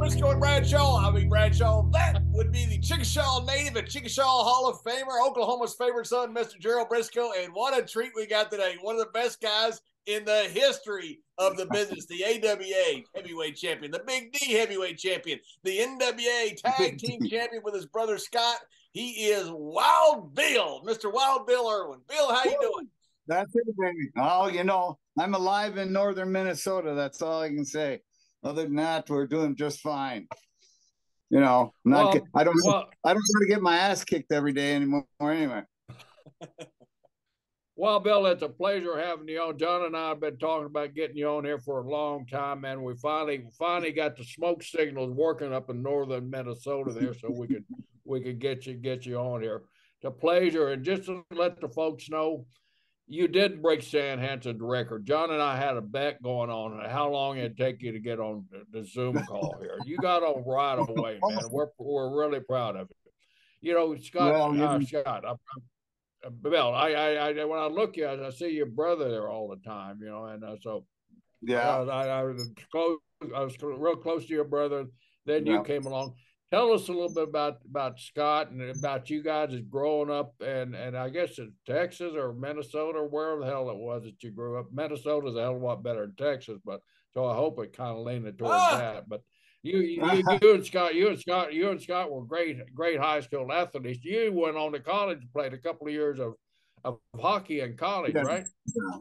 Brisco and Bradshaw. I'll be Bradshaw. That would be the Chickasaw native and Chickasaw Hall of Famer, Oklahoma's favorite son, Mr. Gerald Brisco. And what a treat we got today. One of the best guys in the history of the business, the AWA heavyweight champion, the Big D heavyweight champion, the NWA tag team champion with his brother Scott. He is Wild Bill, Mr. Wild Bill Irwin. Bill, how you doing? That's it, baby. Oh, I'm alive in northern Minnesota. That's all I can say. Other than that, we're doing just fine. I don't want to get my ass kicked every day anymore anyway. Well, Bill, it's a pleasure having you on. John and I have been talking about getting you on here for a long time, man. We finally got the smoke signals working up in northern Minnesota there, so we could get you on here. It's a pleasure, and just to let the folks know, you did break Stan Hansen's record. John and I had a bet going on how long it'd take you to get on the Zoom call here. You got on right away, man. We're really proud of you. Scott, Bill, I when I look at you, I see your brother there all the time, and so yeah, I was real close to your brother. Then you came along. Tell us a little bit about Scott and about you guys as growing up, and I guess in Texas or Minnesota or wherever the hell it was that you grew up. Minnesota's a hell of a lot better than Texas, but so I hope it kind of leaned towards that. But you and Scott were great high school athletes. You went on to college and played a couple of years of hockey in college, right?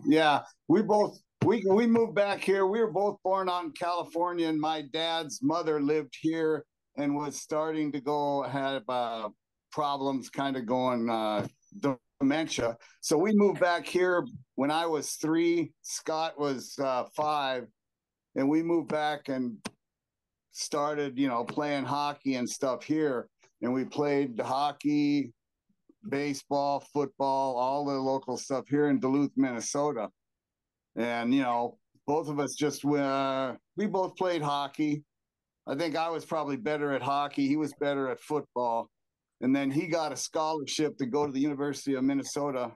Yeah, we moved back here. We were both born out in California, and my dad's mother lived here and was starting to had problems kind of going dementia. So we moved back here when I was 3, Scott was 5, and we moved back and started, playing hockey and stuff here. And we played hockey, baseball, football, all the local stuff here in Duluth, Minnesota. And, both of us we both played hockey. I think I was probably better at hockey. He was better at football. And then he got a scholarship to go to the University of Minnesota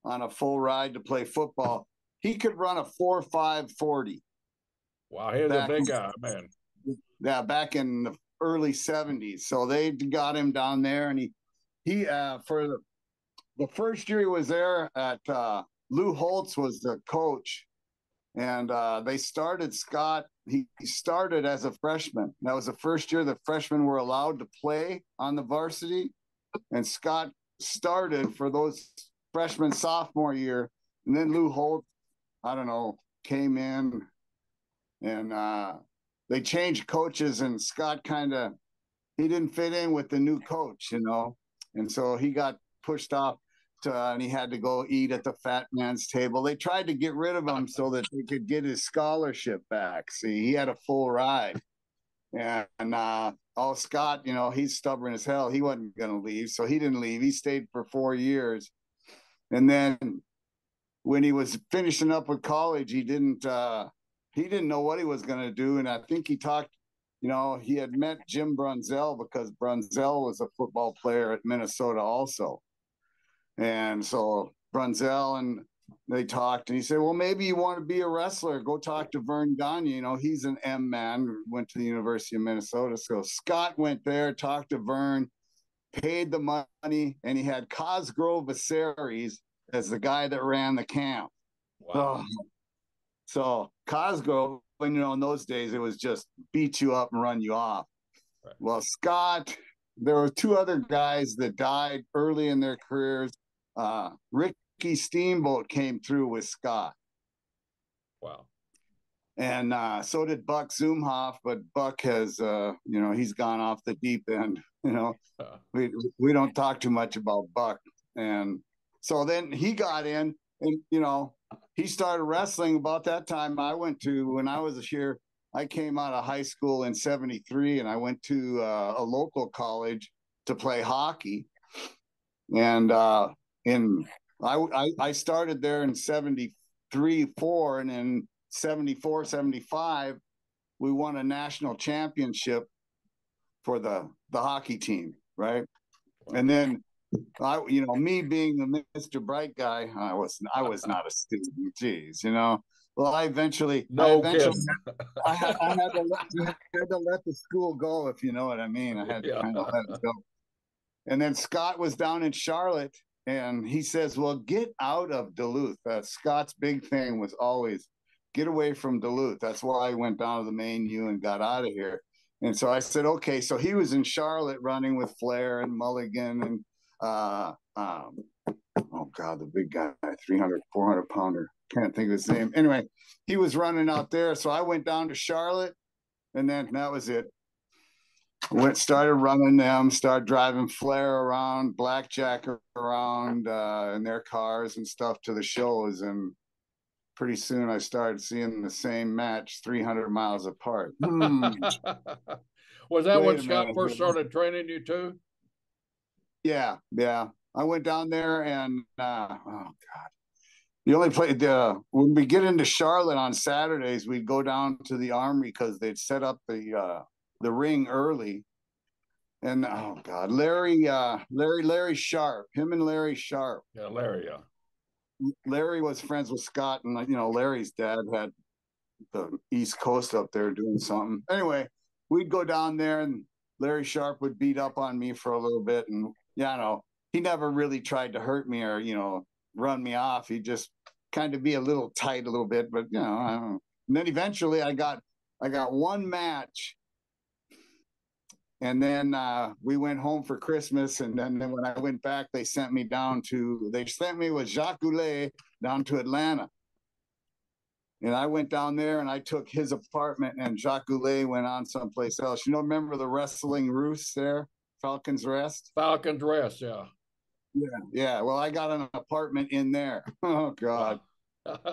on a full ride to play football. He could run a 4.5 40. Wow, he's a big guy, man. Yeah, back in the early 70s. So they got him down there, and he for the first year he was there at Lou Holtz was the coach. And they started Scott. He started as a freshman. That was the first year the freshmen were allowed to play on the varsity. And Scott started for those freshman sophomore year. And then Lou Holt, came in, and they changed coaches, and Scott he didn't fit in with the new coach, and so he got pushed off. And he had to go eat at the fat man's table. They tried to get rid of him so that they could get his scholarship back. See, he had a full ride. And Scott, he's stubborn as hell. He wasn't going to leave, so he didn't leave. He stayed for 4 years. And then when he was finishing up with college, he didn't know what he was going to do. And I think he talked, he had met Jim Brunzell because Brunzell was a football player at Minnesota also. And so Brunzell and they talked, and he said, well, maybe you want to be a wrestler. Go talk to Vern Gagne. He's an M man, went to the University of Minnesota. So Scott went there, talked to Vern, paid the money, and he had Cosgrove Viserys as the guy that ran the camp. Wow. So Cosgrove, in those days, it was just beat you up and run you off. Right. Well, Scott, there were 2 other guys that died early in their careers. Ricky Steamboat came through with Scott. Wow. And so did Buck Zumhoff, but Buck has, he's gone off the deep end. We don't talk too much about Buck. And so then he got in, and, he started wrestling about that time. When I was here, I came out of high school in 73, and I went to a local college to play hockey. And I started there in 73, 4, and in 74, 75, we won a national championship for the hockey team, right? And then me being the Mr. Bright guy, I was not a student, geez, Well, I eventually, No kidding. had to let the school go, if you know what I mean. I had to Yeah. kind of let it go. And then Scott was down in Charlotte, and he says, "Well, get out of Duluth." Scott's big thing was always get away from Duluth. That's why I went down to the main U and got out of here. And so I said, okay. So he was in Charlotte running with Flair and Mulligan and oh God, the big guy, 300, 400 pounder. Can't think of his name. Anyway, he was running out there. So I went down to Charlotte, and then that was it. Started running them, started driving Flair around, Blackjack around in their cars and stuff to the shows. And pretty soon I started seeing the same match 300 miles apart. Was that when Scott first started training you too? Yeah. I went down there and oh God. The only place when we get into Charlotte on Saturdays, we'd go down to the Armory because they'd set up the ring early. And oh God, Larry Sharp, him and Larry Sharp. Yeah, Larry, yeah. Larry was friends with Scott, and Larry's dad had the East Coast up there doing something. Anyway, we'd go down there, and Larry Sharp would beat up on me for a little bit, and he never really tried to hurt me or run me off. He just kind of be a little tight a little bit, but I don't know. And then eventually, I got one match. And then we went home for Christmas. And then when I went back, they sent me with Jacques Goulet down to Atlanta. And I went down there and I took his apartment, and Jacques Goulet went on someplace else. Remember the Wrestling Roost there? Falcon's Rest? Falcon's Rest, yeah. Yeah. Well, I got an apartment in there. Oh, God.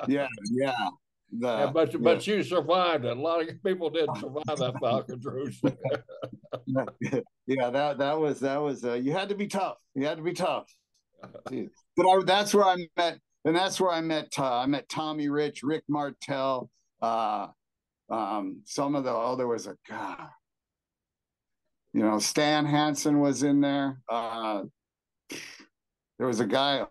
Yeah. But you survived it. A lot of people didn't survive that Falcon's Roost. Yeah, that was you had to be tough. But that's where I met, and that's where I met Tommy Rich, Rick Martel, some of there was a guy, Stan Hansen was in there. There was a guy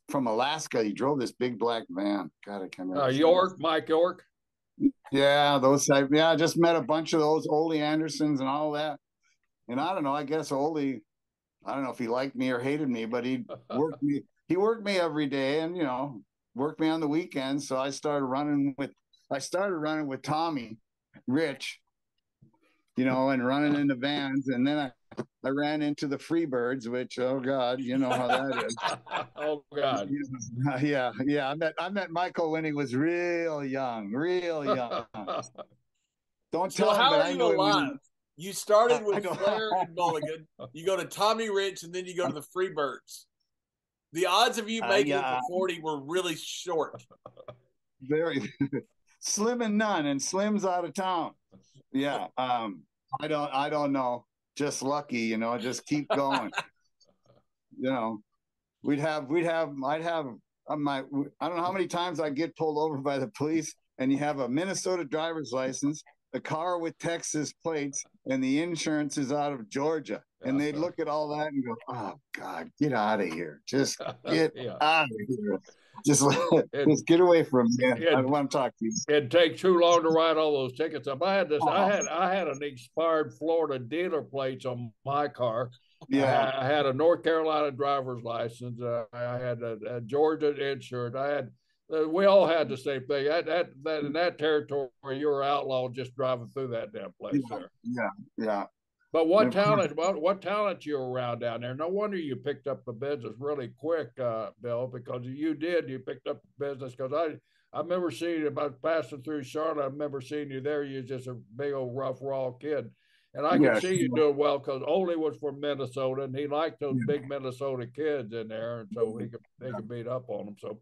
from Alaska. He drove this big black van. God, I can't remember. Mike York. Yeah, those type. Yeah, I just met a bunch of those Ole Andersons and all that. And I don't know. I guess Ole, I don't know if he liked me or hated me, but he worked me. He worked me every day, and worked me on the weekends. So I started running with Tommy Rich, and running in the vans, and then I ran into the Freebirds, which, oh God, you know how that is. Oh God. Yeah. I met Michael when he was real young. Don't tell him, but I know alive. You started with Flair and Mulligan. You go to Tommy Rich, and then you go to the Freebirds. The odds of you making it to 40 were really short. Very slim and none, and Slim's out of town. Yeah. I don't know. Just lucky, just keep going. I'd have I don't know how many times I get pulled over by the police, and you have a Minnesota driver's license, a car with Texas plates, and the insurance is out of Georgia. And they'd look at all that and go, "Oh God, get out of here. Just get out of here. Just get away from me. I don't want to talk to you." It'd take too long to write all those tickets up. I had an expired Florida dealer plates on my car. Yeah, I had a North Carolina driver's license. I had a Georgia insurance. We all had the same thing. In that territory, you were outlaw just driving through that damn place there. Yeah. But what talent you were around down there? No wonder you picked up the business really quick, Bill, because you picked up the business. Because I remember seeing you about passing through Charlotte. I remember seeing you there. You were just a big old rough, raw kid. And I could see you doing well because Ole was from Minnesota, and he liked those big Minnesota kids in there, and so he could beat up on them. So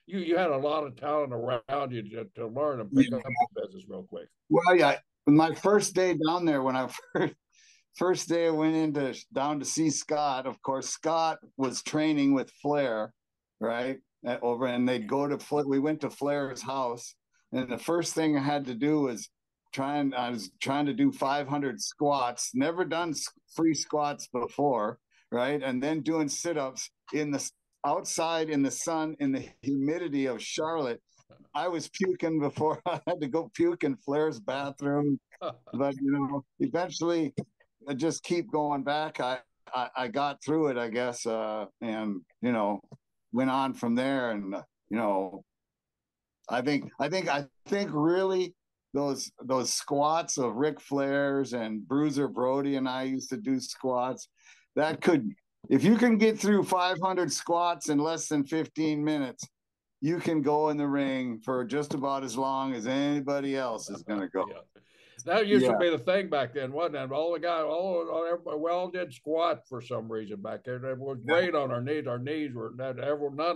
you had a lot of talent around you to learn and pick up the business real quick. Well, yeah. My first day down there, when I first day I went down to see Scott. Of course, Scott was training with Flair, right? And they'd go to Flair. We went to Flair's house, and the first thing I had to do was I was trying to do 500 squats. Never done free squats before, right? And then doing sit-ups outside in the sun, in the humidity of Charlotte. I was puking before I had to go puke in Flair's bathroom. But, eventually I just keep going back. I got through it, I guess, and, went on from there. And, I think really those squats of Ric Flair's and Bruiser Brody and I used to do squats. If you can get through 500 squats in less than 15 minutes, you can go in the ring for just about as long as anybody else is going to go. Yeah. That used to be the thing back then, wasn't it? Everybody, we all did squat for some reason back there. It was weight on our knees. Our knees were none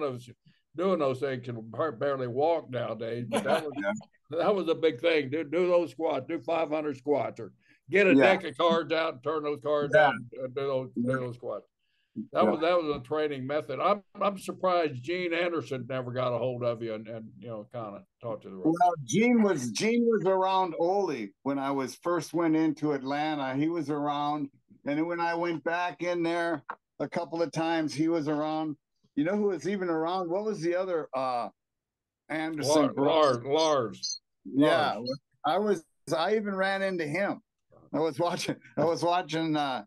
of us doing those things can barely walk nowadays. But that was a big thing. Do those squats. Do 500 squats, or get a deck of cards out and turn those cards out and do those squats. That was a training method. I'm surprised Gene Anderson never got a hold of you and kind of taught you the ropes. Well, Gene was around Ole when I went into Atlanta. He was around, and then when I went back in there a couple of times, he was around. You know who was even around? What was the other Anderson? Lars. Yeah, I even ran into him. I was watching The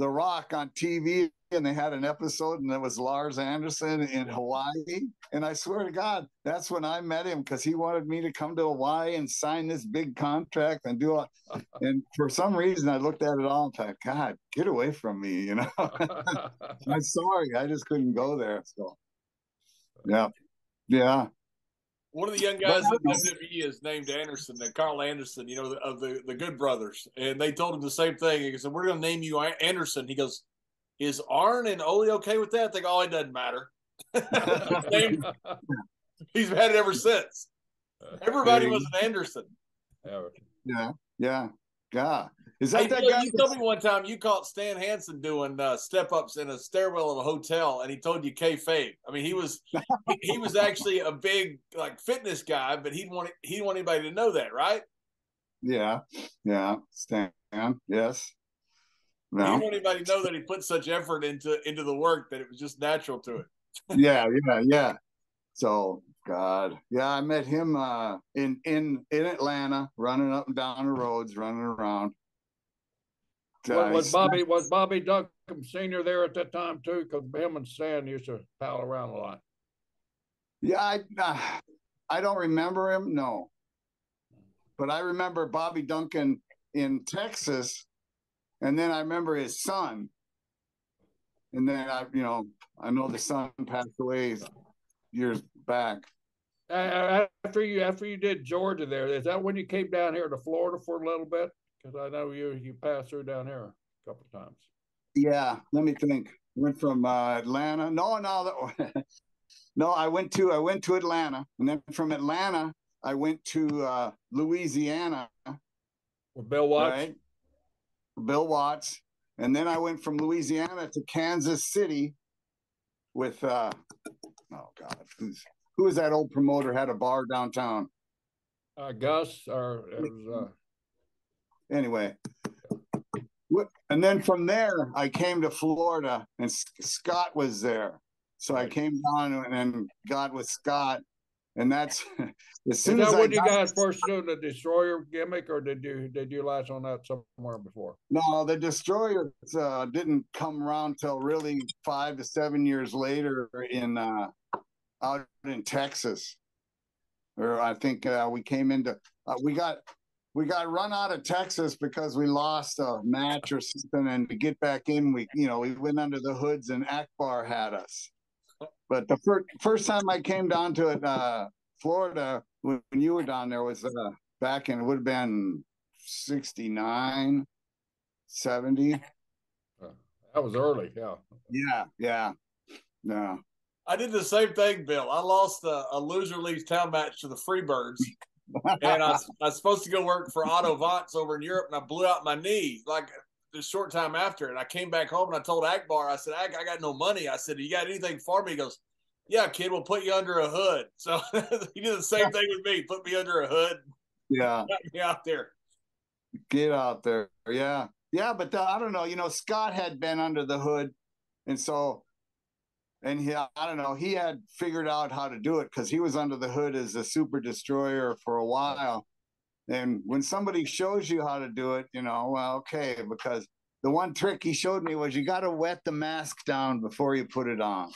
Rock on TV, and they had an episode, and it was Lars Anderson in Hawaii. And I swear to God, that's when I met him, because he wanted me to come to Hawaii and sign this big contract and do it. And for some reason, I looked at it all and thought, God, get away from me, I'm sorry, I just couldn't go there. So, yeah. One of the young guys at WWE is named Anderson, Carl Anderson, of the Good Brothers. And they told him the same thing. He said, we're going to name you Anderson. He goes, is Arn and Ole okay with that? They go, it doesn't matter. He's had it ever since. Everybody was an Anderson. Yeah. Is that guy? You told me one time you caught Stan Hansen doing step-ups in a stairwell of a hotel, and he told you kayfabe. I mean, he was actually a big fitness guy, but he didn't want anybody to know that, right? Yeah. Stan, yes. No. He didn't want anybody to know that he put such effort into the work that it was just natural to it. Yeah. So, God, I met him in Atlanta, running up and down the roads, running around. Was Bobby Duncombe Sr. there at that time too? Because him and Stan used to pal around a lot. Yeah, I don't remember him, no. But I remember Bobby Duncan in Texas, and then I remember his son. And then I know the son passed away years back. After you did Georgia there, is that when you came down here to Florida for a little bit? Because I know you passed through down here a couple of times. Yeah, let me think. Went from Atlanta. No, I went to Atlanta, and then from Atlanta I went to Louisiana with Bill Watts. Right? Bill Watts, and then I went from Louisiana to Kansas City with who was that old promoter had a bar downtown? Gus, or it was. Anyway, and then from there I came to Florida, and Scott was there, so I came down and got with Scott, and that's as soon as when you guys first doing the Destroyer gimmick, or did you latch on that somewhere before? No, the Destroyer didn't come around till really 5 to 7 years later in out in Texas, or I think we came into we got run out of Texas because we lost a match or something, and to get back in, we went under the hoods, and Akbar had us. But the first time I came down to Florida when you were down there was back in, it would have been 69, 70. That was early, yeah. I did the same thing, Bill. I lost a loser leaves town match to the Freebirds. And I was supposed to go work for Otto Vance over in Europe, and I blew out my knee a short time after. And I came back home, and I told Akbar, I said, I got no money. I said, you got anything for me? He goes, yeah, kid, we'll put you under a hood. So he did the same thing with me, put me under a hood. Yeah. Got me out there. Get out there. Yeah. Yeah, but I don't know. Scott had been under the hood, and so and I don't know, he had figured out how to do it because he was under the hood as a super destroyer for a while. And when somebody shows you how to do it, well, okay, because the one trick he showed me was you got to wet the mask down before you put it on.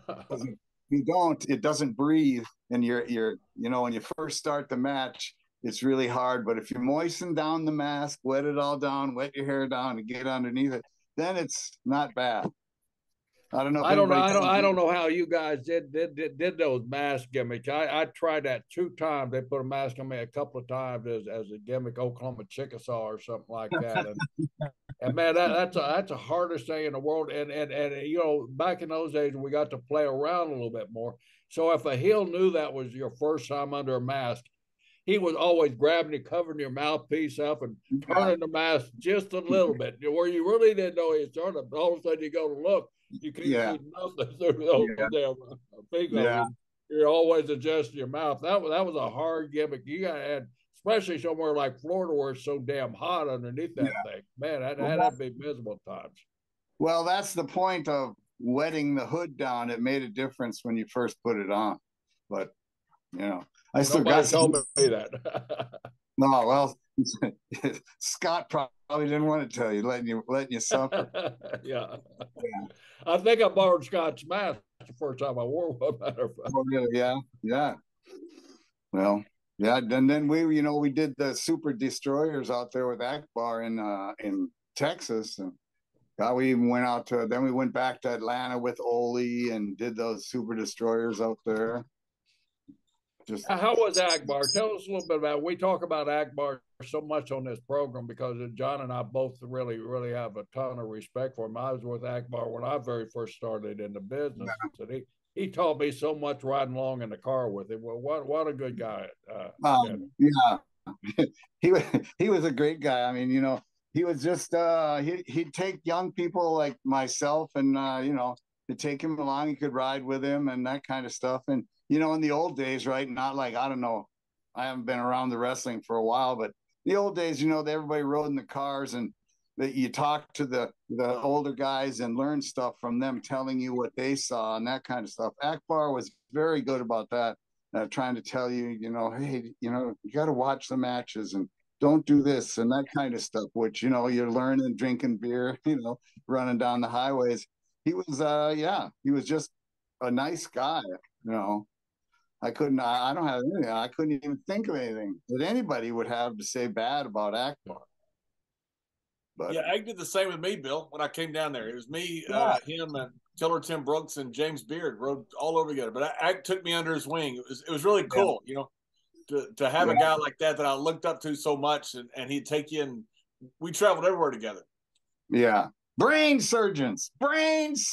If you don't, it doesn't breathe. And when you first start the match, it's really hard. But if you moisten down the mask, wet it all down, wet your hair down, and get underneath it, then it's not bad. I don't know. I don't know how you guys did those mask gimmicks. I tried that 2 times. They put a mask on me a couple of times as a gimmick, Oklahoma Chickasaw or something like that. And man, that's the hardest thing in the world. And back in those days, we got to play around a little bit more. So if a heel knew that was your first time under a mask, he was always grabbing you, covering your mouthpiece up and turning the mask just a little bit, where you really didn't know he was turning. All of a sudden, you go to look, you can't see nothing through those damn fingers. You're always adjusting your mouth. That was a hard gimmick. You got to add, especially somewhere like Florida where it's so damn hot underneath that thing. Man, that had to be miserable times. Well, that's the point of wetting the hood down. It made a difference when you first put it on. But, I still got told me that. No, well, Scott probably didn't want to tell you, letting you suffer. Yeah. I think I borrowed Scott's mask the first time I wore one. Oh, really? Yeah. Well, yeah, and then we did the super destroyers out there with Akbar in Texas, and we even went out to. Then we went back to Atlanta with Ole and did those super destroyers out there. How was Akbar? Tell us a little bit about it. We talk about Akbar so much on this program because John and I both really, really have a ton of respect for him. I was with Akbar when I very first started in the business. And he taught me so much riding along in the car with him. Well, what a good guy. He was a great guy. I mean, he was just he'd take young people like myself and to take him along. He could ride with him and that kind of stuff. And in the old days, right? Not like, I don't know, I haven't been around the wrestling for a while, but the old days, everybody rode in the cars and that you talk to the older guys and learn stuff from them, telling you what they saw and that kind of stuff. Akbar was very good about that, trying to tell you, hey, you got to watch the matches and don't do this and that kind of stuff, which, you're learning, drinking beer, running down the highways. He was, he was just a nice guy, I don't have anything. I couldn't even think of anything that anybody would have to say bad about Akbar. But yeah, Ag did the same with me, Bill, when I came down there. It was me, him, and Killer Tim Brooks and James Beard rode all over together. But Ag took me under his wing. It was really cool, to have a guy like that I looked up to so much, and he'd take you, and we traveled everywhere together. Yeah. Brain surgeons. Every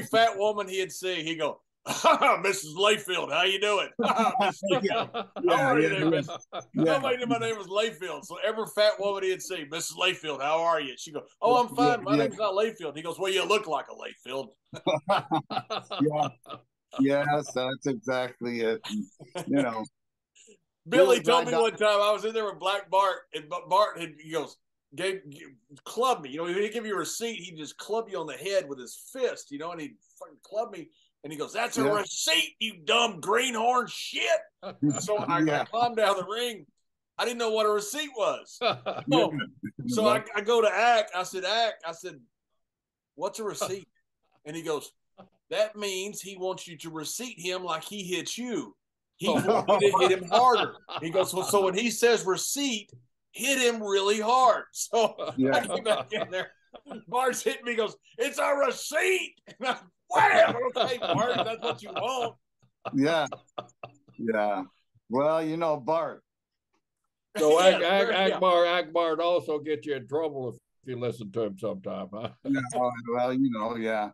fat woman he'd see, he'd go, Mrs. Layfield, how you doing? How are you there, Miss? Nobody knew my name was Layfield. So every fat woman he'd see, Mrs. Layfield, how are you? She'd go, oh, I'm fine. My name's not Layfield. He goes, well, you look like a Layfield. Yes, that's exactly it. Billy told me one time I was in there with Black Bart, and Bart, he goes, club me. He'd give you a receipt. He'd just club you on the head with his fist, and he'd fucking club me. And he goes, that's a receipt, you dumb greenhorn shit. So I climbed down the ring. I didn't know what a receipt was. So I go to Ack. I said, what's a receipt? And he goes, that means he wants you to receipt him like he hit you. He wants you to hit him harder. He goes, so when he says receipt, hit him really hard. So I get back in there. Bart's hitting me. He goes, it's a receipt. And I'm, whatever. Okay, Bart, that's what you want. Yeah. Well, Bart. So Akbar also get you in trouble if you listen to him sometime, huh? Well, yeah.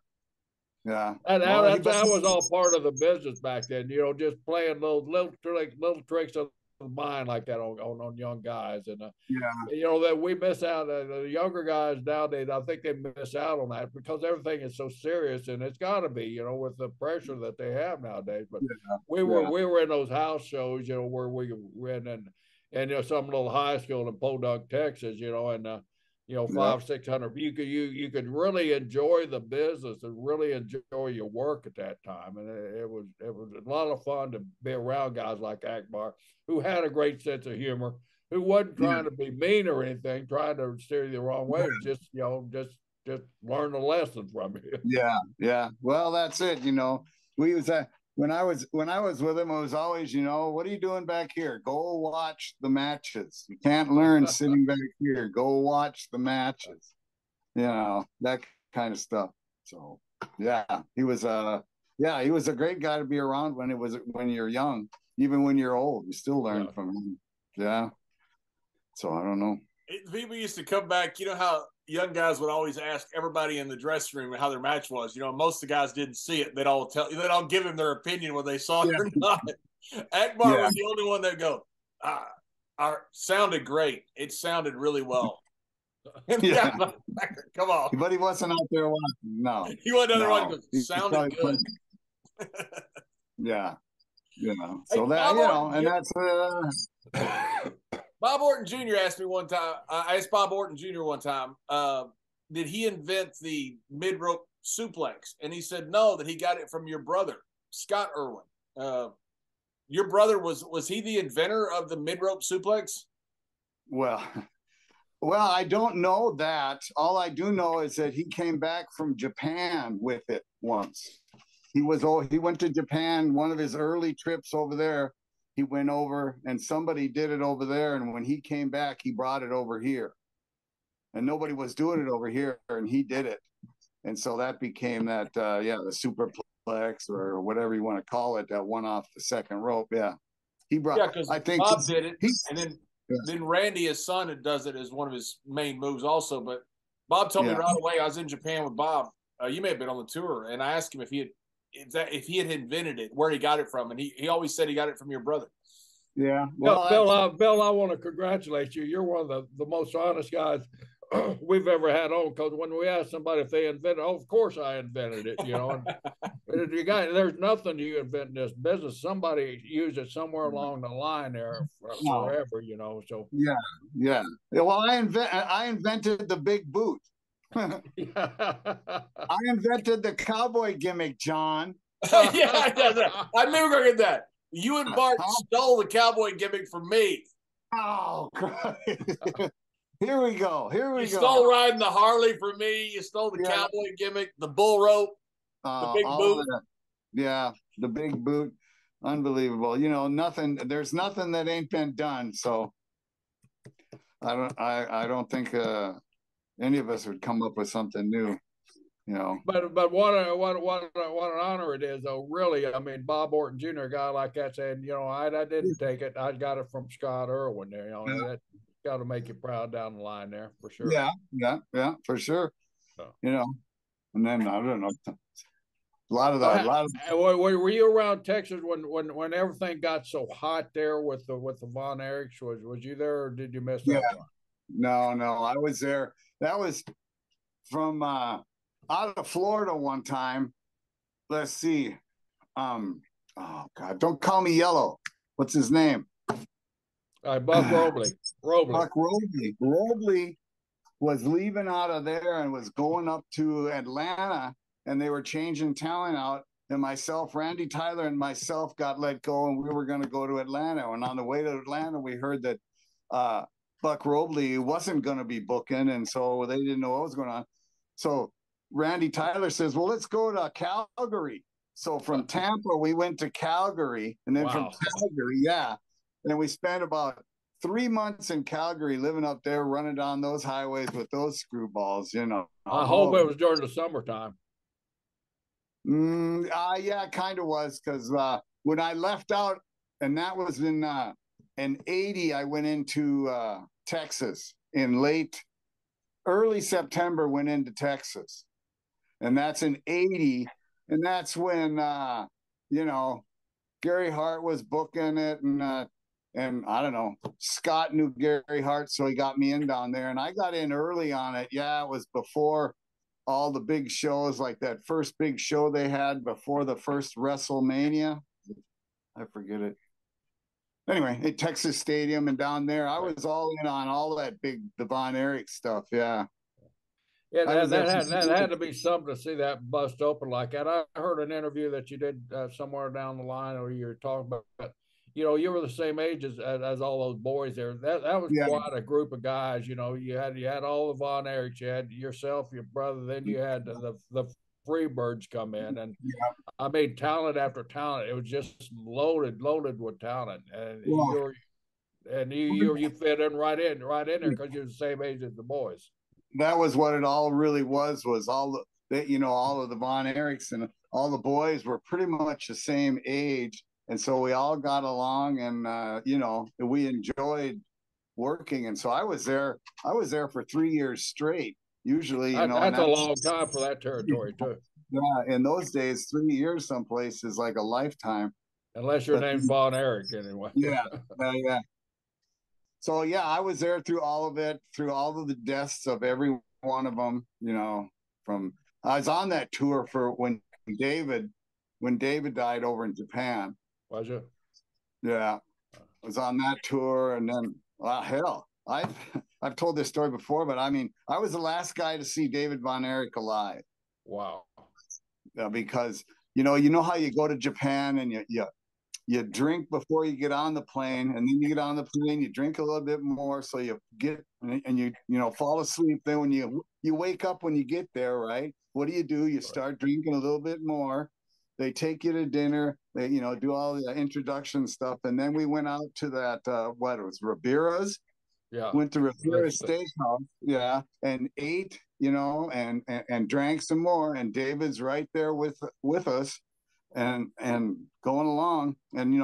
And that was all part of the business back then. Just playing little tricks of the mind like that on young guys, and that we miss out. The younger guys nowadays, I think they miss out on that because everything is so serious, and it's got to be, with the pressure that they have nowadays. But we were in those house shows, where we went and some little high school in Podunk, Texas, and 500, 600. You could really enjoy the business and really enjoy your work at that time, and it was a lot of fun to be around guys like Akbar, who had a great sense of humor, who wasn't trying to be mean or anything, trying to steer you the wrong way. Just just learn the lesson from you. Yeah. Well, that's it. We was when I was with him, it was always, what are you doing back here? Go watch the matches. You can't learn sitting back here. Go watch the matches. That kind of stuff. So yeah, he was a great guy to be around when you're young. Even when you're old, you still learn from him. Yeah. So I don't know. People used to come back. You know how young guys would always ask everybody in the dressing room how their match was. Most of the guys didn't see it. They'd all give him their opinion whether they saw it or not. Akbar was the only one that go, sounded great. It sounded really well. Come on. But he wasn't out there watching. No. He wasn't out there watching. Sounded good. Yeah. So that, and that's Bob Orton Jr. asked me one time. I asked Bob Orton Jr. one time, did he invent the mid-rope suplex? And he said no, that he got it from your brother, Scott Irwin. Your brother was he the inventor of the mid-rope suplex? Well, I don't know that. All I do know is that he came back from Japan with it once. He went to Japan, one of his early trips over there. He went over and somebody did it over there. And when he came back, he brought it over here. And nobody was doing it over here, and he did it. And so that became that, the superplex or whatever you want to call it, that one off the second rope. Yeah. He brought, because I think Bob did it. And then Randy, his son, does it as one of his main moves also. But Bob told me right away, I was in Japan with Bob. You may have been on the tour. And I asked him if he had invented it, where he got it from. And he always said he got it from your brother. Yeah. Well, Bill, I want to congratulate you. You're one of the most honest guys we've ever had on, because when we ask somebody if they invented, of course I invented it, And there's nothing you invent in this business. Somebody used it somewhere along the line there forever, So yeah. Well, I invented the big boot. I invented the cowboy gimmick, John. I knew we were going to get that. You and Bart stole the cowboy gimmick from me. Oh, Christ. Here we go. You stole riding the Harley from me. You stole the cowboy gimmick, the bull rope, the big boot. Yeah, the big boot. Unbelievable. There's nothing that ain't been done. So I don't think any of us would come up with something new. But what an honor it is, though. Really, I mean, Bob Orton Jr., a guy like that, saying, I didn't take it. I got it from Scott Irwin. There, that got to make you proud down the line there for sure. Yeah, for sure. And then I don't know. A lot of. Were you around Texas when everything got so hot there with the Von Erichs? Was you there, or did you miss that one? No, I was there. That was from out of Florida one time. Let's see. Oh God, don't call me yellow. What's his name? Buck Robley. Buck Robley. Robley was leaving out of there and was going up to Atlanta, and they were changing talent out. And myself, Randy Tyler, and myself got let go, and we were going to go to Atlanta. And on the way to Atlanta, we heard that Buck Robley wasn't going to be booking, and so they didn't know what was going on. So Randy Tyler says, well, let's go to Calgary. So from Tampa, we went to Calgary, and then from Calgary, and we spent about 3 months in Calgary, living up there, running down those highways with those screwballs, I hope it was during the summertime. Yeah, it kind of was, because when I left out, and that was in 80, I went into Texas in early September, went into Texas. And that's in 80. And that's when, Gary Hart was booking it. And I don't know, Scott knew Gary Hart, so he got me in down there. And I got in early on it. Yeah, it was before all the big shows, like that first big show they had before the first WrestleMania. I forget it. anyway, at Texas Stadium and down there, I was all in on all that the Von Erich stuff. Yeah. Yeah, I was there. that had to be something to see that bust open like that. I heard an interview that you did somewhere down the line, or you were talking about, you were the same age as all those boys there. That was Yeah. quite a group of guys. You had all the Von Erichs, you had yourself, your brother, then you had the Freebirds come in, and Yeah. I mean talent after talent. It was just loaded with talent, and Well, you fit in right in there because you're the same age as the boys. that was what it all really was all all of the Von Erichs and all the boys were pretty much the same age. And so we all got along, and we enjoyed working. And so I was there for 3 years straight. Usually, and That's a long time for that territory too. Yeah, in those days, 3 years someplace is like a lifetime. Unless your name's Von Erich, anyway. Yeah, yeah. So yeah, I was there through all of it, through all of the deaths of every one of them. From I was on that tour for when David died over in Japan. Was you? Yeah, I was on that tour, and then hell, I've told this story before, but I mean, I was the last guy to see David Von Erich alive. Wow. Because you know how you go to Japan and you drink before you get on the plane, and then you get on the plane, you drink a little bit more, so you get and you fall asleep. Then when you wake up when you get there, right? What do? You start drinking a little bit more. They take you to dinner. They do all the introduction stuff, and then we went out to that what it was Ribera's. Yeah. Went to Ribera's Steakhouse, yeah, and ate, and drank some more. And David's right there with us, and going along. And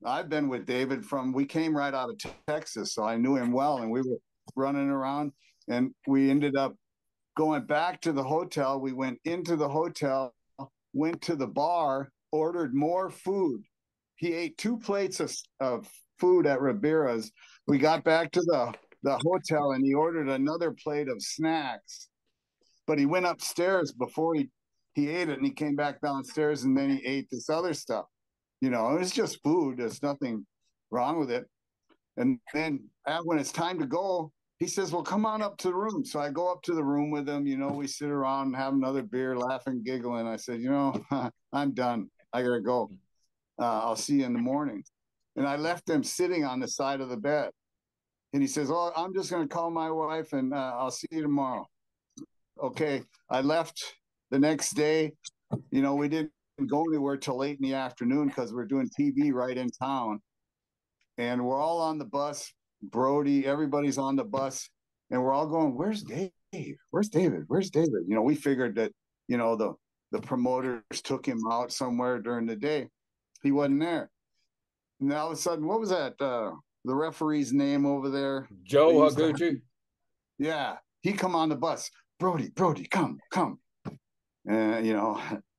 I've been with David we came right out of Texas, so I knew him well, and we were running around, and we ended up going back to the hotel. We went into the hotel, went to the bar, ordered more food. He ate 2 plates of food at Ribera's. We got back to the hotel, and he ordered another plate of snacks, but he went upstairs before he ate it, and he came back downstairs, and then he ate this other stuff. It was just food. There's nothing wrong with it. And then when it's time to go, he says, well, come on up to the room. So I go up to the room with him. We sit around and have another beer, laughing, giggling. I said, I'm done. I got to go. I'll see you in the morning. And I left him sitting on the side of the bed. And he says, oh, I'm just going to call my wife, and I'll see you tomorrow. Okay. I left the next day. We didn't go anywhere till late in the afternoon because we're doing TV right in town. And we're all on the bus. Brody, everybody's on the bus. And we're all going, where's Dave? Where's David? Where's David? We figured that, the promoters took him out somewhere during the day. He wasn't there. And all of a sudden, what was that? The referee's name over there? Joe Higuchi. Yeah. He come on the bus. Brody, come. And,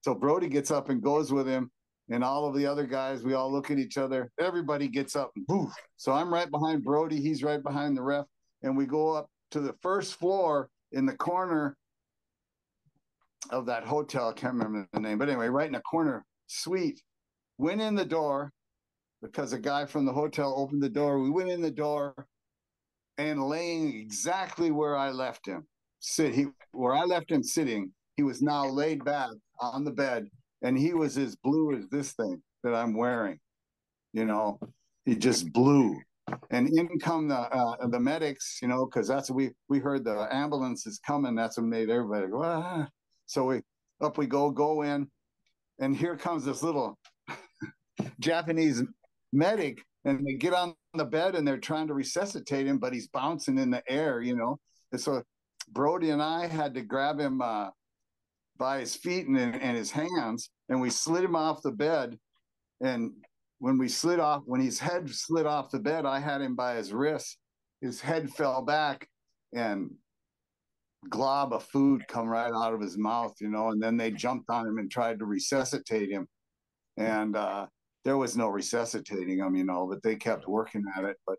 so Brody gets up and goes with him. And all of the other guys, we all look at each other. Everybody gets up and boof. So I'm right behind Brody. He's right behind the ref. And we go up to the first floor in the corner of that hotel. I can't remember the name. But anyway, right in the corner suite. Went in the door because a guy from the hotel opened the door. We went in the door, and laying exactly where I left him, where I left him sitting, he was now laid back on the bed. And he was as blue as this thing that I'm wearing. He just blew. And in come the medics, because that's what we heard the ambulance is coming. That's what made everybody go, ah. So we go in, and here comes this little Japanese medic, and they get on the bed, and they're trying to resuscitate him, but he's bouncing in the air, And so Brody and I had to grab him by his feet and his hands, and we slid him off the bed. And when his head slid off the bed, I had him by his wrist. His head fell back, and glob of food come right out of his mouth, and then they jumped on him and tried to resuscitate him. And there was no resuscitating him, but they kept working at it. But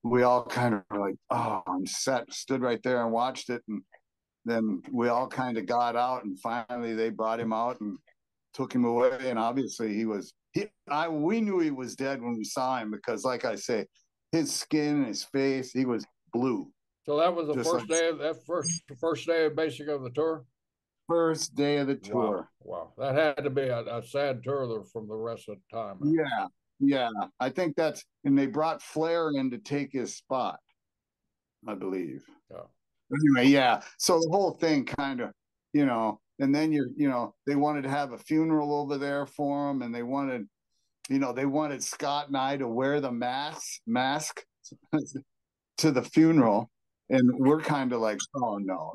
we all kind of were like, oh, stood right there and watched it. And then we all kind of got out, and finally they brought him out and took him away, and obviously we knew he was dead when we saw him because, like I say, his skin, his face, he was blue. So that was the first day of basically of the tour. First day of the tour. Wow. That had to be a sad tour from the rest of the time. Yeah. I think and they brought Flair in to take his spot, I believe. Yeah. Anyway, yeah. So the whole thing kind of, and then they wanted to have a funeral over there for him, and they wanted Scott and I to wear the mask to the funeral. And we're kind of like, oh no,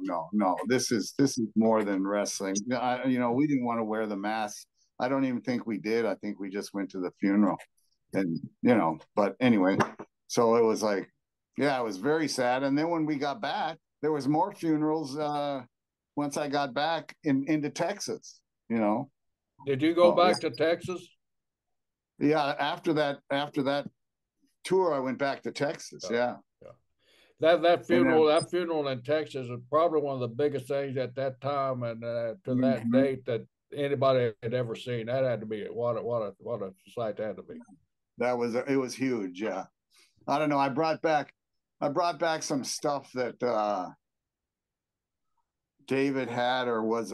this is more than wrestling. We didn't want to wear the mask. I don't even think we did. I think we just went to the funeral, and But anyway, so it was like, yeah, it was very sad. And then when we got back, there was more funerals. Once I got back into Texas, Did you go back to Texas? Yeah, after that tour, I went back to Texas. Yeah. That funeral in Texas is probably one of the biggest things at that time and to that date that anybody had ever seen. That had to be what a sight that had to be. It was huge. Yeah, I don't know. I brought back some stuff that David had, or was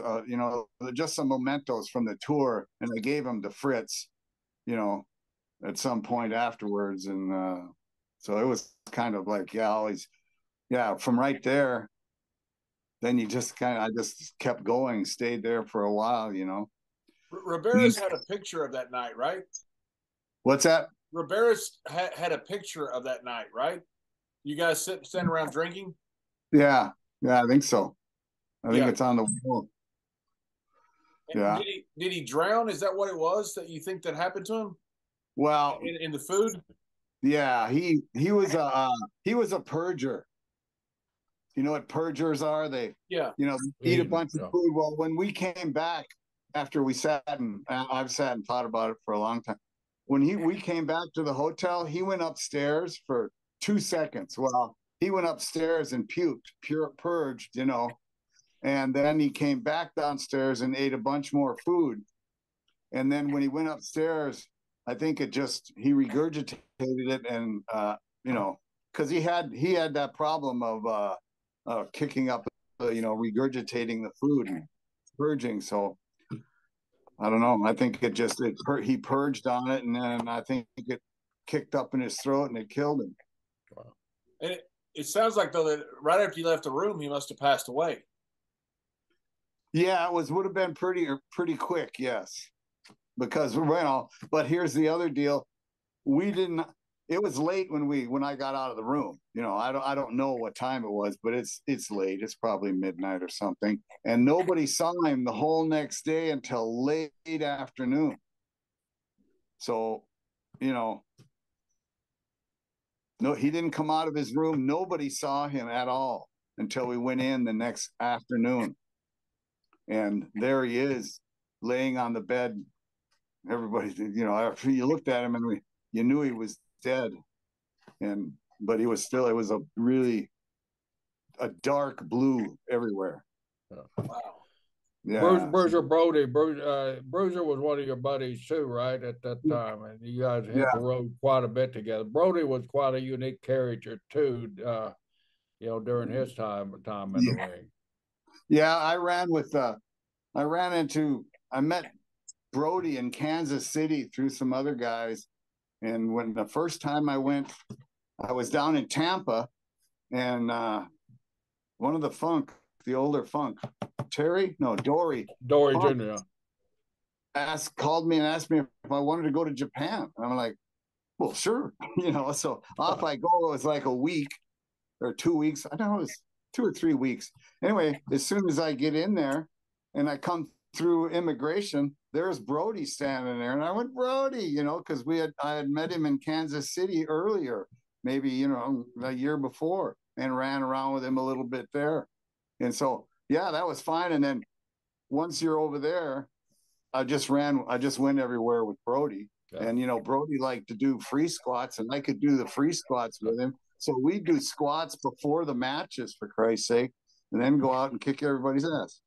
just some mementos from the tour, and I gave them to Fritz, at some point afterwards, and so it was kind of like, from right there, then I just kept going, stayed there for a while, Ribera's had a picture of that night, right? What's that? Ribera's had a picture of that night, right? You guys sitting around drinking? Yeah, I think so. I think it's on the wall. Yeah. Did he drown? Is that what it was that you think that happened to him? Well, in the food? Yeah, he was a purger. You know what purgers are? They eat a bunch of food. Well, when we came back after we sat and I've sat and thought about it for a long time. When we came back to the hotel, he went upstairs for 2 seconds. Well, he went upstairs and purged, and then he came back downstairs and ate a bunch more food. And then when he went upstairs, I think he regurgitated it, and because he had that problem of kicking up, regurgitating the food and purging. So I don't know. I think he purged on it, and then I think it kicked up in his throat and it killed him. Wow. And it sounds like, though, that right after you left the room, he must have passed away. Yeah, would have been pretty quick, yes. Because but here's the other deal. It was late when I got out of the room. I don't know what time it was, but it's late. It's probably midnight or something. And nobody saw him the whole next day until late afternoon. So, no, he didn't come out of his room. Nobody saw him at all until we went in the next afternoon. And there he is, laying on the bed. Everybody, after you looked at him and you knew he was dead, but he was still. It was a dark blue everywhere. Wow. Yeah. Bruiser was one of your buddies too, right? At that time, and you guys hit the road quite a bit together. Brody was quite a unique character too. During his time in the ring. Yeah, I met Brody in Kansas City through some other guys. And when the first time I went, I was down in Tampa, and one of the older Funk, Dory Jr. called me and asked me if I wanted to go to Japan. And I'm like, well, sure. So off I go. It was like a week or 2 weeks. I don't know, it was 2 or 3 weeks. Anyway, as soon as I get in there and I come through immigration, there's Brody standing there, and I went, Brody, because I had met him in Kansas City earlier, maybe a year before, and ran around with him a little bit there, and so that was fine. And then once you're over there, I just went everywhere with Brody, and Brody liked to do free squats, and I could do the free squats with him, so we do squats before the matches, for Christ's sake, and then go out and kick everybody's ass.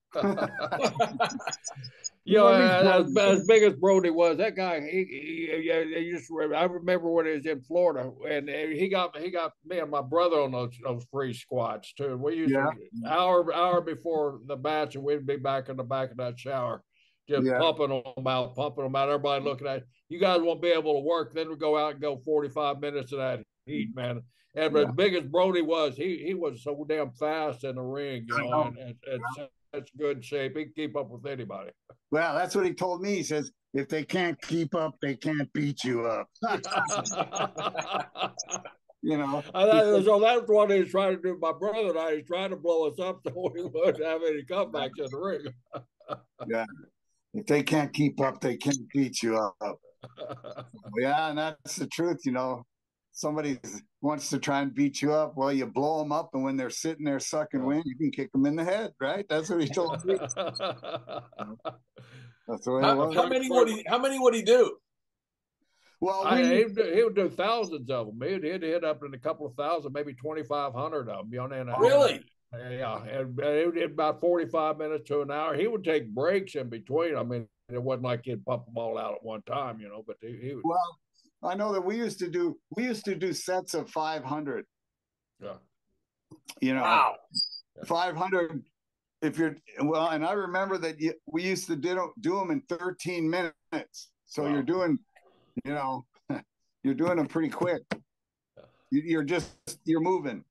You know, as big as Brody was, that guy, he just, I remember when he was in Florida, and he got me and my brother on those free squats too. We used to hour before the match, and we'd be back in the back of that shower, just pumping them out. Everybody looking at you guys won't be able to work. Then we go out and go 45 minutes of that heat, man. And as big as Brody was, he was so damn fast in the ring, you know, and such good shape. He can keep up with anybody. Well, that's what he told me. He says, if they can't keep up, they can't beat you up. You know. So that's what he's trying to do. My brother and I, he's trying to blow us up so we wouldn't have any comebacks in the ring. Yeah. If they can't keep up, they can't beat you up. Yeah, and that's the truth, you know. Somebody wants to try and beat you up, well, you blow them up, and when they're sitting there sucking wind, you can kick them in the head, right? That's what he told me. That's the way it was. How many would he do? Well, he would do thousands of them. He'd hit up in a couple of thousand, maybe 2,500 of them. You know, really? Yeah, and it did about 45 minutes to an hour. He would take breaks in between. I mean, it wasn't like he'd pump them all out at one time, you know. But he would. Well, I know that we used to do sets of 500. Yeah. You know, wow. 500. If you're well, and I remember that we used to do them in 13 minutes. So you're doing, you know, you're doing them pretty quick. You're moving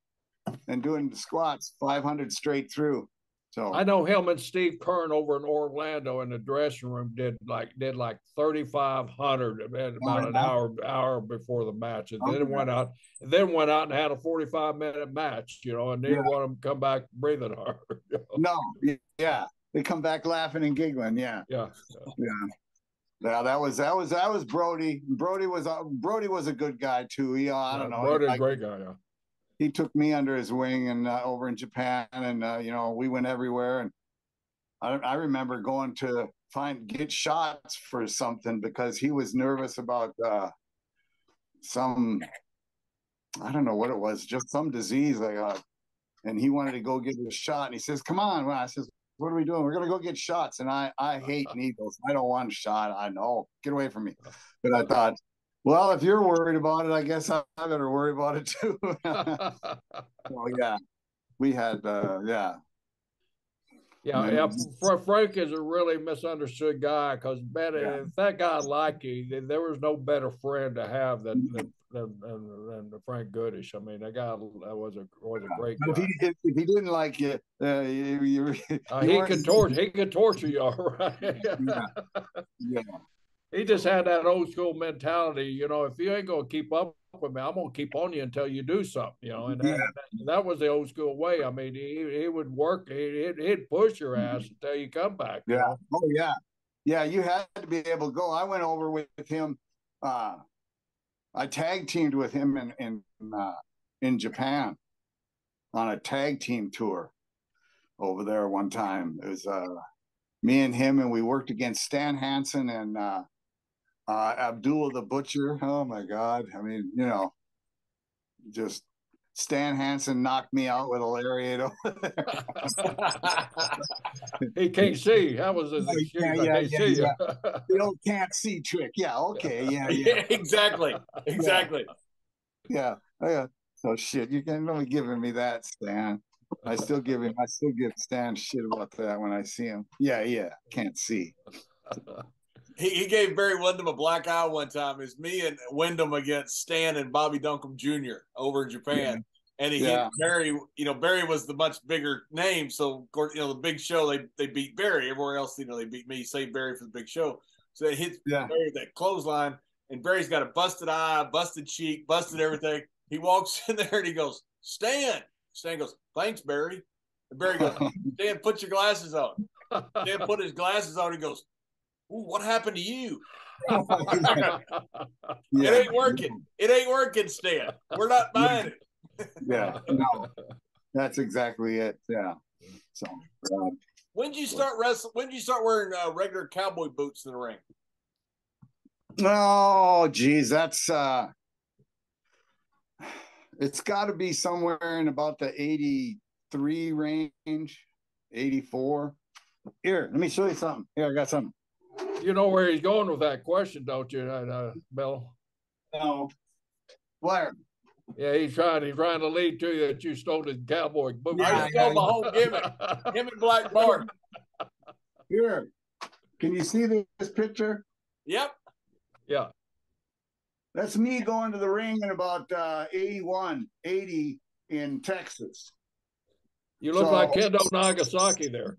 and doing the squats 500 straight through. So I know him and Steve Kern over in Orlando in the dressing room did like 3,500 about an hour before the match, and then went out and had a 45-minute match, you know, and neither one of them come back breathing hard. You know? No, yeah, they come back laughing and giggling. Yeah. That was Brody. Brody was a good guy too. I don't know. Brody's a great guy. Yeah. He took me under his wing and over in Japan, and you know, we went everywhere. And I remember going to get shots for something because he was nervous about some, I don't know what it was, just some disease they got, and he wanted to go get a shot. And he says, "Come on." Well, I says, "What are we doing? We're gonna go get shots." And I hate needles. I don't want a shot. I know, get away from me. But I thought, well, if you're worried about it, I guess I better worry about it too. Well, yeah, we had, Frank is a really misunderstood guy because, man, if that guy liked you, there was no better friend to have than Frank Goodish. I mean, that guy was a great guy. If he didn't like you, he could torture you, all right. Yeah. He just had that old school mentality, you know, if you ain't going to keep up with me, I'm going to keep on you until you do something, you know, and that was the old school way. I mean, he would work, he'd push your ass until you come back. Yeah. You know? Oh, yeah. Yeah, you had to be able to go. I went over with him. I tag teamed with him in Japan on a tag team tour over there one time. It was me and him, and we worked against Stan Hansen and Abdullah the Butcher. Oh my God. I mean, you know, just Stan Hansen knocked me out with a lariat over there. He can't see. That was his excuse. Yeah. The old can't see trick. Yeah. Okay. Yeah. Exactly. Yeah. So shit, you can only giving me that, Stan. I still give Stan shit about that when I see him. Yeah. Can't see. He gave Barry Windham a black eye one time. It's me and Windham against Stan and Bobby Duncombe Jr. over in Japan. Yeah. And he hit Barry. You know, Barry was the much bigger name. So, you know, the big show, they beat Barry. Everywhere else, you know, they beat me. Saved Barry for the big show. So they hit Barry with that clothesline. And Barry's got a busted eye, busted cheek, busted everything. He walks in there and he goes, Stan. Stan goes, thanks, Barry. And Barry goes, Stan, put your glasses on. Stan put his glasses on. He goes, ooh, what happened to you? It ain't working. It ain't working, Stan. We're not buying it. Yeah, no, that's exactly it. Yeah. So, when did you start wrestling? When did you start wearing regular cowboy boots in the ring? Oh, geez, that's it's got to be somewhere in about the 83 range, 84. Here, let me show you something. Here, I got something. You know where he's going with that question, don't you, Bill? No. Where? Yeah, he's trying to lead to you that you stole his cowboy boots. I stole the whole gimmick. Him and Black Bart. Here. Can you see this picture? Yep. Yeah. That's me going to the ring in about 80 in Texas. You look like Kendo Nagasaki there.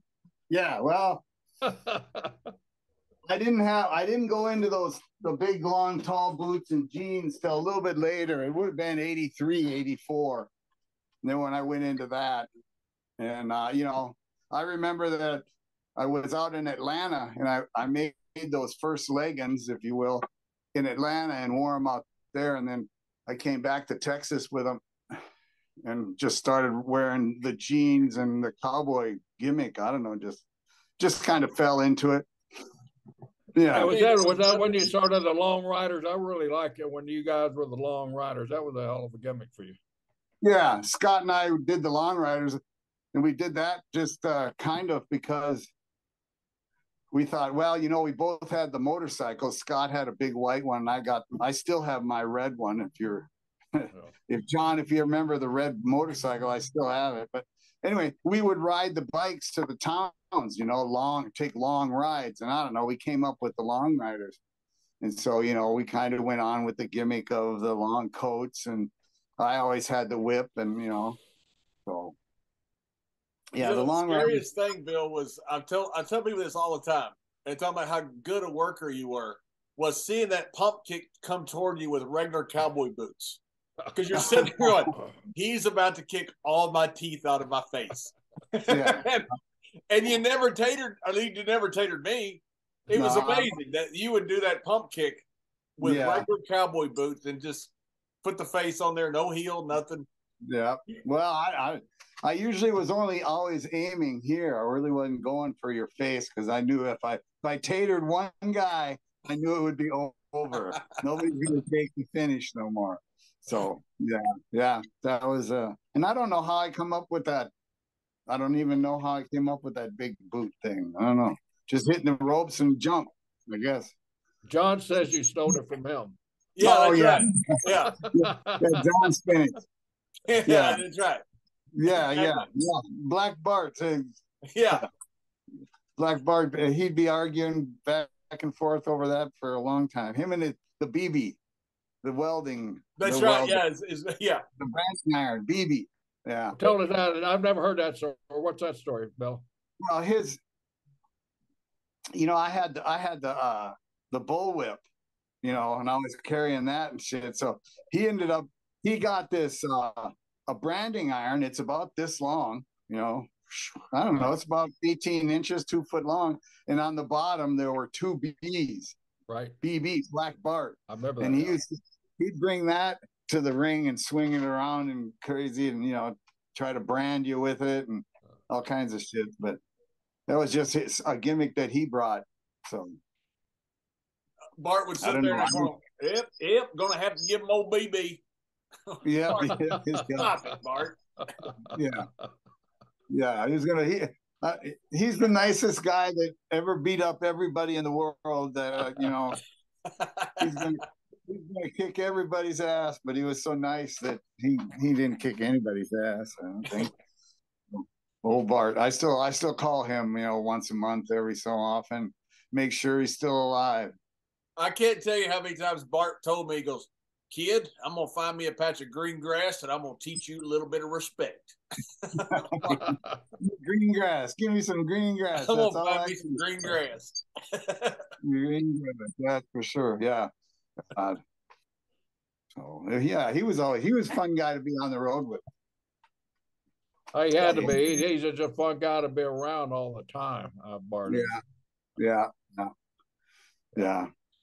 Yeah, well, I didn't go into the big, long, tall boots and jeans till a little bit later. It would have been 83, 84. And then when I went into that, and, I remember that I was out in Atlanta and I made those first leggings, if you will, in Atlanta and wore them out there. And then I came back to Texas with them and just started wearing the jeans and the cowboy gimmick. I don't know, just kind of fell into it. Yeah. Was that when you started the Long Riders? I really liked it when you guys were the Long Riders. That was a hell of a gimmick for you. Yeah, Scott and I did the Long Riders, and we did that just kind of because we thought, well, we both had the motorcycles. Scott had a big white one, and I still have my red one. If you remember the red motorcycle, I still have it. But anyway, we would ride the bikes to the towns, take long rides. And I don't know, we came up with the Long Riders. And so, we kind of went on with the gimmick of the long coats, and I always had the whip, and, so. Yeah, the Long Riders. The scariest thing, Bill, was I tell people this all the time, and talking about how good a worker you were, was seeing that pump kick come toward you with regular cowboy boots. Because you're sitting there going, he's about to kick all my teeth out of my face. Yeah. and you never tatered, at least you never tatered me. It was amazing that you would do that pump kick with regular cowboy boots and just put the face on there, no heel, nothing. Yeah. Well, I usually was always aiming here. I really wasn't going for your face because I knew if I tatered one guy, I knew it would be over. Nobody's going to take the finish no more. So yeah, that was and I don't know how I come up with that. I don't even know how I came up with that big boot thing. I don't know. Just hitting the ropes and jump, I guess. John says you stole it from him. Yeah, right. Yeah. John Spinach. Yeah, that's right. Yeah. Black Bart. Yeah. Black Bart, he'd be arguing back and forth over that for a long time. Him and the BB, the welding. That's right. Welding. Yeah. The branch iron, BB. Yeah. Tell us that. I've never heard that story. What's that story, Bill? Well, I had the bullwhip, and I was carrying that and shit. So he got this a branding iron. It's about this long, I don't know. It's about 18 inches, 2 foot long. And on the bottom, there were 2 BBs. Right. BBs, Black Bart. I remember that. And he'd bring that to the ring and swing it around and crazy and, try to brand you with it and all kinds of shit. But that was just a gimmick that he brought. So Bart would sit there and go, yep, gonna have to give him old BB. Yeah. Stop it, Bart. Yeah, he's the nicest guy that ever beat up everybody in the world. He's gonna kick everybody's ass, but he was so nice that he didn't kick anybody's ass. I don't think. Old Bart, I still call him, once a month, every so often, make sure he's still alive. I can't tell you how many times Bart told me, he goes, "Kid, I'm gonna find me a patch of green grass and I'm gonna teach you a little bit of respect." Green grass, give me some green grass. I'm gonna find me some green grass. Green grass, that's for sure. Yeah. So yeah, he was a fun guy to be on the road with. He had to be. He's just a fun guy to be around all the time, Bart. Yeah.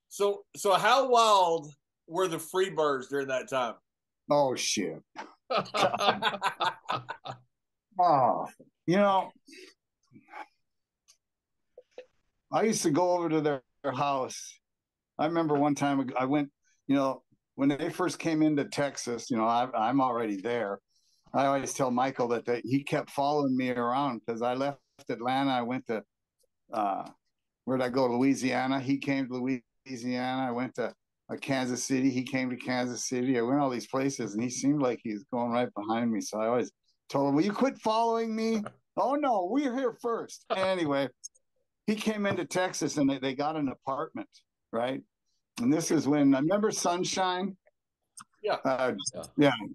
So how wild were the Freebirds during that time? Oh shit. Oh, I used to go over to their house. I remember one time I went, when they first came into Texas, I'm already there. I always tell Michael that he kept following me around because I left Atlanta. I went to where'd I go? Louisiana. He came to Louisiana. I went to Kansas City. He came to Kansas City. I went all these places, and he seemed like he was going right behind me. So I always told him, "Will you quit following me?" "Oh no, we're here first." Anyway, he came into Texas, and they got an apartment, right? And this is when I remember Sunshine. Yeah.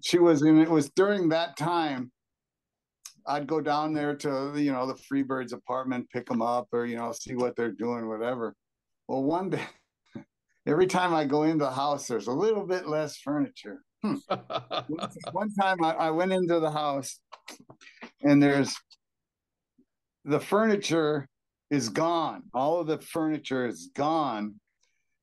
She was, and it was during that time. I'd go down there to the Freebirds apartment, pick them up, or see what they're doing, whatever. Well, one day, every time I go into the house, there's a little bit less furniture. One time I went into the house, and the furniture is gone. All of the furniture is gone,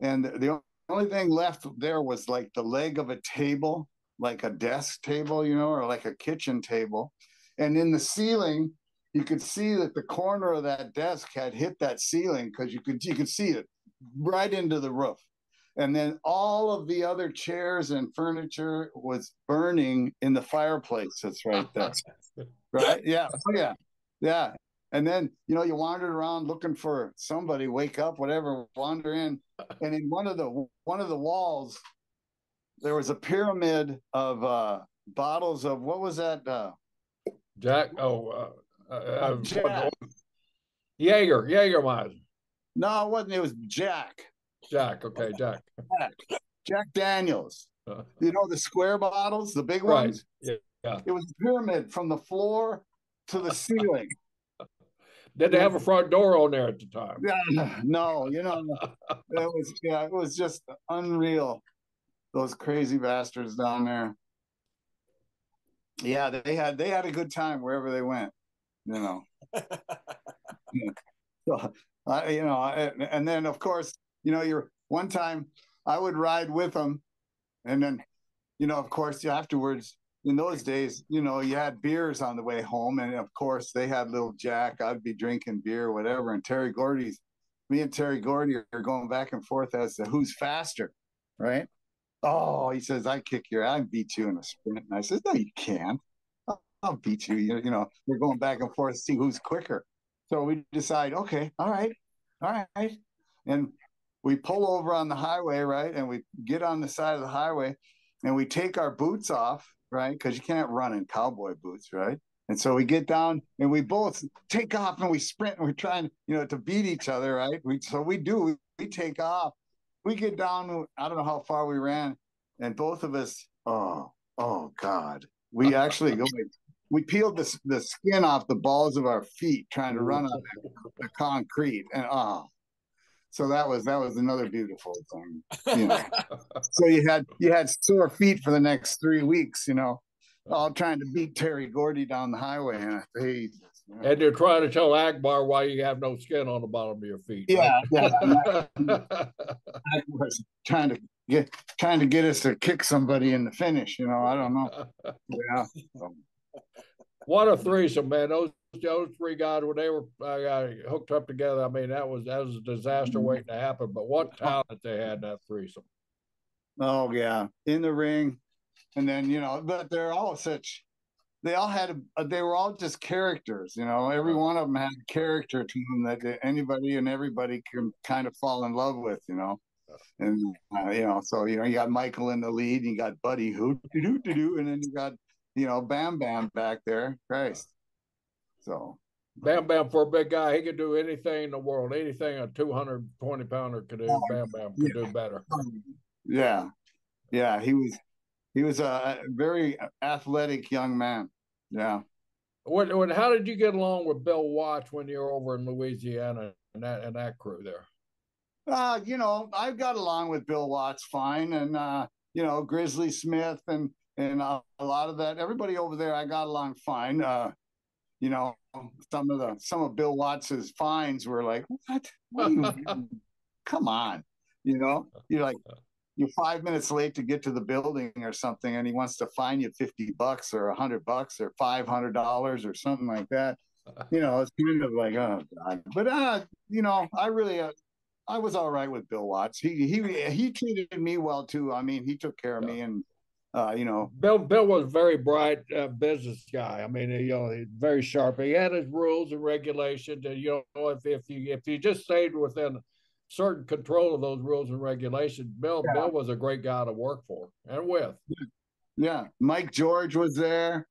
and the only thing left there was like the leg of a table, like a desk table, or like a kitchen table. And in the ceiling, you could see that the corner of that desk had hit that ceiling, because you could see it right into the roof. And then all of the other chairs and furniture was burning in the fireplace that's right there. Right? Yeah. Oh, yeah. Yeah. And then, you wandered around looking for somebody, wake up, whatever, wander in. And in one of the walls, there was a pyramid of bottles of, what was that? Jack. Jack. Jägermeister. No, it wasn't. It was Jack. Jack. Okay, Jack. Jack Daniels. The square bottles, the big ones? Yeah. It was a pyramid from the floor to the ceiling. Did they have a front door on there at the time? Yeah, no, it was just unreal. Those crazy bastards down there. Yeah, they had a good time wherever they went. So, and then of course, one time I would ride with them, and then, of course, afterwards, in those days, you had beers on the way home, and of course they had little Jack. I'd be drinking beer, whatever, and me and Terry Gordy are going back and forth as to who's faster, right? Oh, he says, I beat you in a sprint. And I says, no, you can't. I'll beat you. We're going back and forth to see who's quicker. So we decide, okay, all right. And we pull over on the highway, right? And we get on the side of the highway, and we take our boots off, right? Because you can't run in cowboy boots, right? And so we get down, and we both take off, and we sprint, and we're trying, to beat each other, right? We take off. We get down, I don't know how far we ran, and both of us, oh God. We actually we peeled the skin off the balls of our feet trying to run on the concrete. And so that was another beautiful thing. So you had sore feet for the next 3 weeks, all trying to beat Terry Gordy down the highway. And they're trying to tell Akbar why you have no skin on the bottom of your feet. Yeah, right? Akbar's trying to get us to kick somebody in the finish. I don't know. Yeah. What a threesome, man! Those three guys, when they were hooked up together, I mean, that was a disaster waiting to happen. But what talent they had, that threesome! Oh yeah, in the ring, and then but they were all just characters. Every one of them had a character to them that anybody and everybody can kind of fall in love with. And so you got Michael in the lead, you got Buddy and then you got Bam Bam back there. Christ. So Bam Bam, for a big guy, he could do anything in the world. Anything a 220-pounder could do, Bam Bam could do better. Yeah. He was a very athletic young man. Yeah. How did you get along with Bill Watts when you were over in Louisiana and that crew there? I got along with Bill Watts fine, and Grizzly Smith and a lot of that. Everybody over there, I got along fine. Some of Bill Watts's fines were like, what are you doing? Come on, you're like, you're 5 minutes late to get to the building or something, and he wants to fine you $50 or $100 or $500 or something like that. It's kind of like, oh God. But I was all right with Bill Watts. He treated me well too. I mean, he took care of me, and Bill was a very bright business guy. I mean, he's very sharp. He had his rules and regulations, and if you just stayed within certain control of those rules and regulations, Bill was a great guy to work for and with. Yeah, Mike George was there.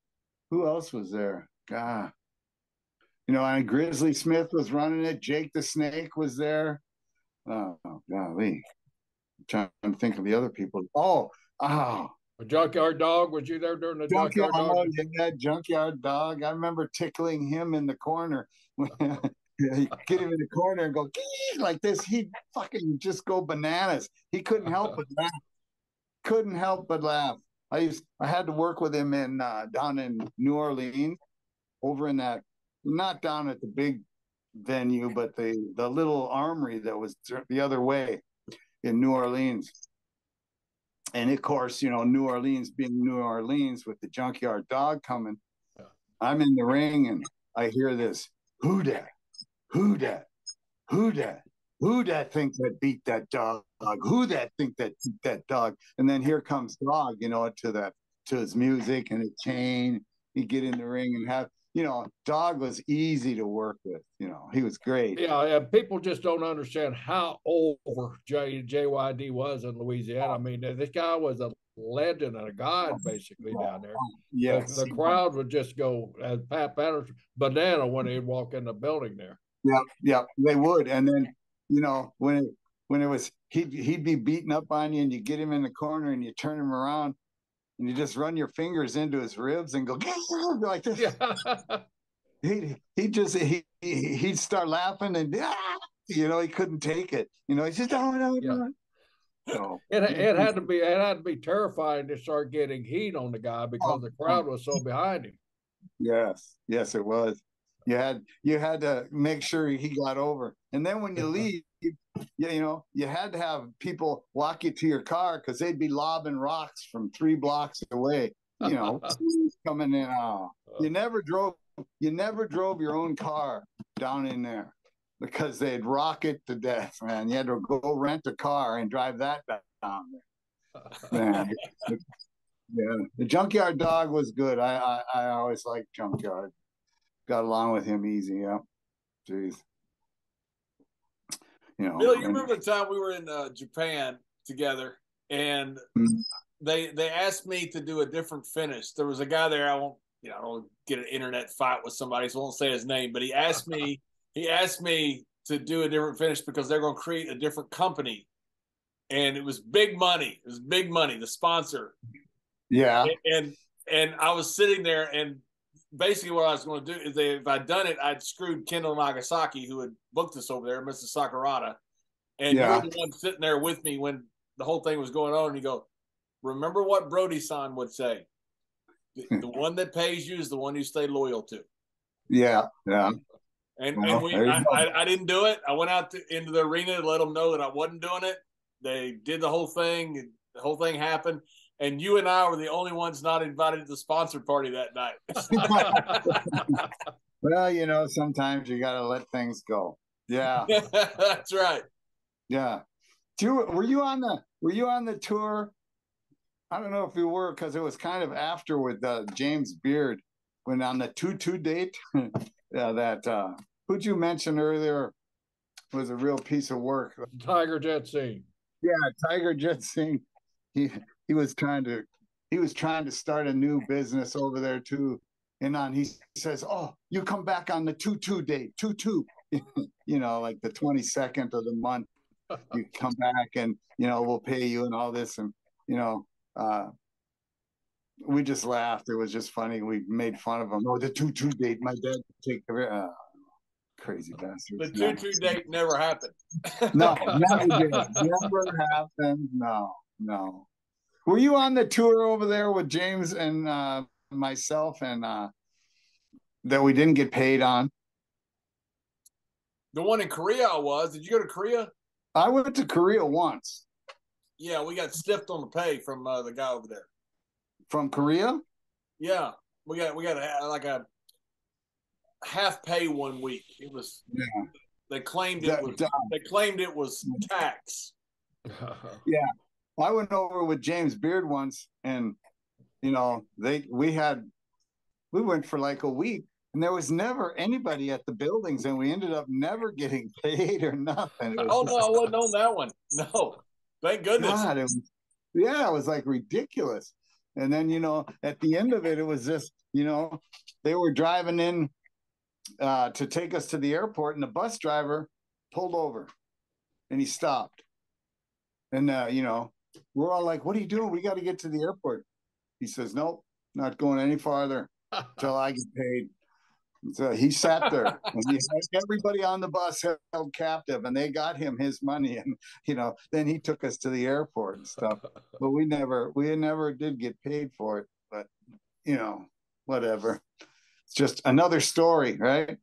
Who else was there? God, and Grizzly Smith was running it. Jake the Snake was there. Oh, golly. I'm trying to think of the other people. Oh. A Junkyard Dog, was you there during the Junkyard Dog? Oh, yeah, Junkyard Dog. I remember tickling him in the corner. You get him in the corner and go like this. He'd fucking just go bananas. He couldn't help but laugh. Couldn't help but laugh. I had to work with him in down in New Orleans, over in that, not down at the big venue, but the little armory that was the other way in New Orleans. And of course, New Orleans being New Orleans with the Junkyard Dog coming, I'm in the ring and I hear this, who that? Who that? Who that? Who that think that beat that dog? Who that think that beat that dog? And then here comes Dog, to his music and a chain. You get in the ring and have, Dog was easy to work with. He was great. Yeah, people just don't understand how over JYD was in Louisiana. I mean, this guy was a legend and a god basically down there. Yes. The crowd would just go, as Pat Patterson, banana when he'd walk in the building there. Yeah, they would. And then, when it was, he'd be beating up on you and you get him in the corner and you turn him around and you just run your fingers into his ribs and go like this. Yeah. He'd start laughing and he couldn't take it. He just no. So it had to be terrifying to start getting heat on the guy because the crowd was so behind him. Yes, it was. You had to make sure he got over. And then when you leave, you had to have people walk you to your car because they'd be lobbing rocks from 3 blocks away. Coming in. You never drove your own car down in there because they'd rock it to death, man. You had to go rent a car and drive that down there. Man. Yeah, the Junkyard Dog was good. I always liked Junkyard. Got along with him easy. Yeah, jeez. Bill, you remember the time we were in Japan together, and they asked me to do a different finish. There was a guy there. I don't get an internet fight with somebody, so I won't say his name. But he asked me to do a different finish because they're going to create a different company, and it was big money. It was big money. The sponsor. Yeah. And I was sitting there, and basically what I was going to do is if I'd done it, I'd screwed Kendall Nagasaki, who had booked us over there, Mr. Sakurada. And you were the one sitting there with me when the whole thing was going on. And you go, remember what Brody-san would say. The one that pays you is the one you stay loyal to. Yeah. And I didn't do it. I went out into the arena to let them know that I wasn't doing it. They did the whole thing. And the whole thing happened. And you and I were the only ones not invited to the sponsor party that night. Well, sometimes you got to let things go. Yeah. That's right. Yeah. Were you on the tour? I don't know if you were, because it was kind of after with James Beard when on the 2-2 date. Who'd you mention earlier was a real piece of work? Tiger Jet Singh. Yeah, Tiger Jet Singh. He was trying to start a new business over there too. And he says, "Oh, you come back on the 2-2 date, 2-2, like the 22nd of the month. You come back and we'll pay you and all this." And we just laughed. It was just funny. We made fun of him. Oh, the 2-2 date. My dad take the crazy bastard. The 2-2 date never happened. No, never did. Never happened. No. Were you on the tour over there with James and myself and that we didn't get paid on? The one in Korea I was. Did you go to Korea? I went to Korea once. Yeah, we got stiffed on the pay from the guy over there. From Korea? Yeah, we got a half pay one week. It was. Yeah. They claimed it was tax. Yeah. I went over with James Beard once, and we went for like a week, and there was never anybody at the buildings, and we ended up never getting paid or nothing. Oh no, I wasn't on that one. No, thank goodness. God, it was like ridiculous. And then at the end of it, it was just they were driving in to take us to the airport, and the bus driver pulled over, and he stopped, and we're all like, "What are you doing? We got to get to the airport." He says, "Nope, not going any farther until I get paid." So he sat there, and he had everybody on the bus held captive, and they got him his money, and then he took us to the airport and stuff. But we never did get paid for it. But whatever. It's just another story, right?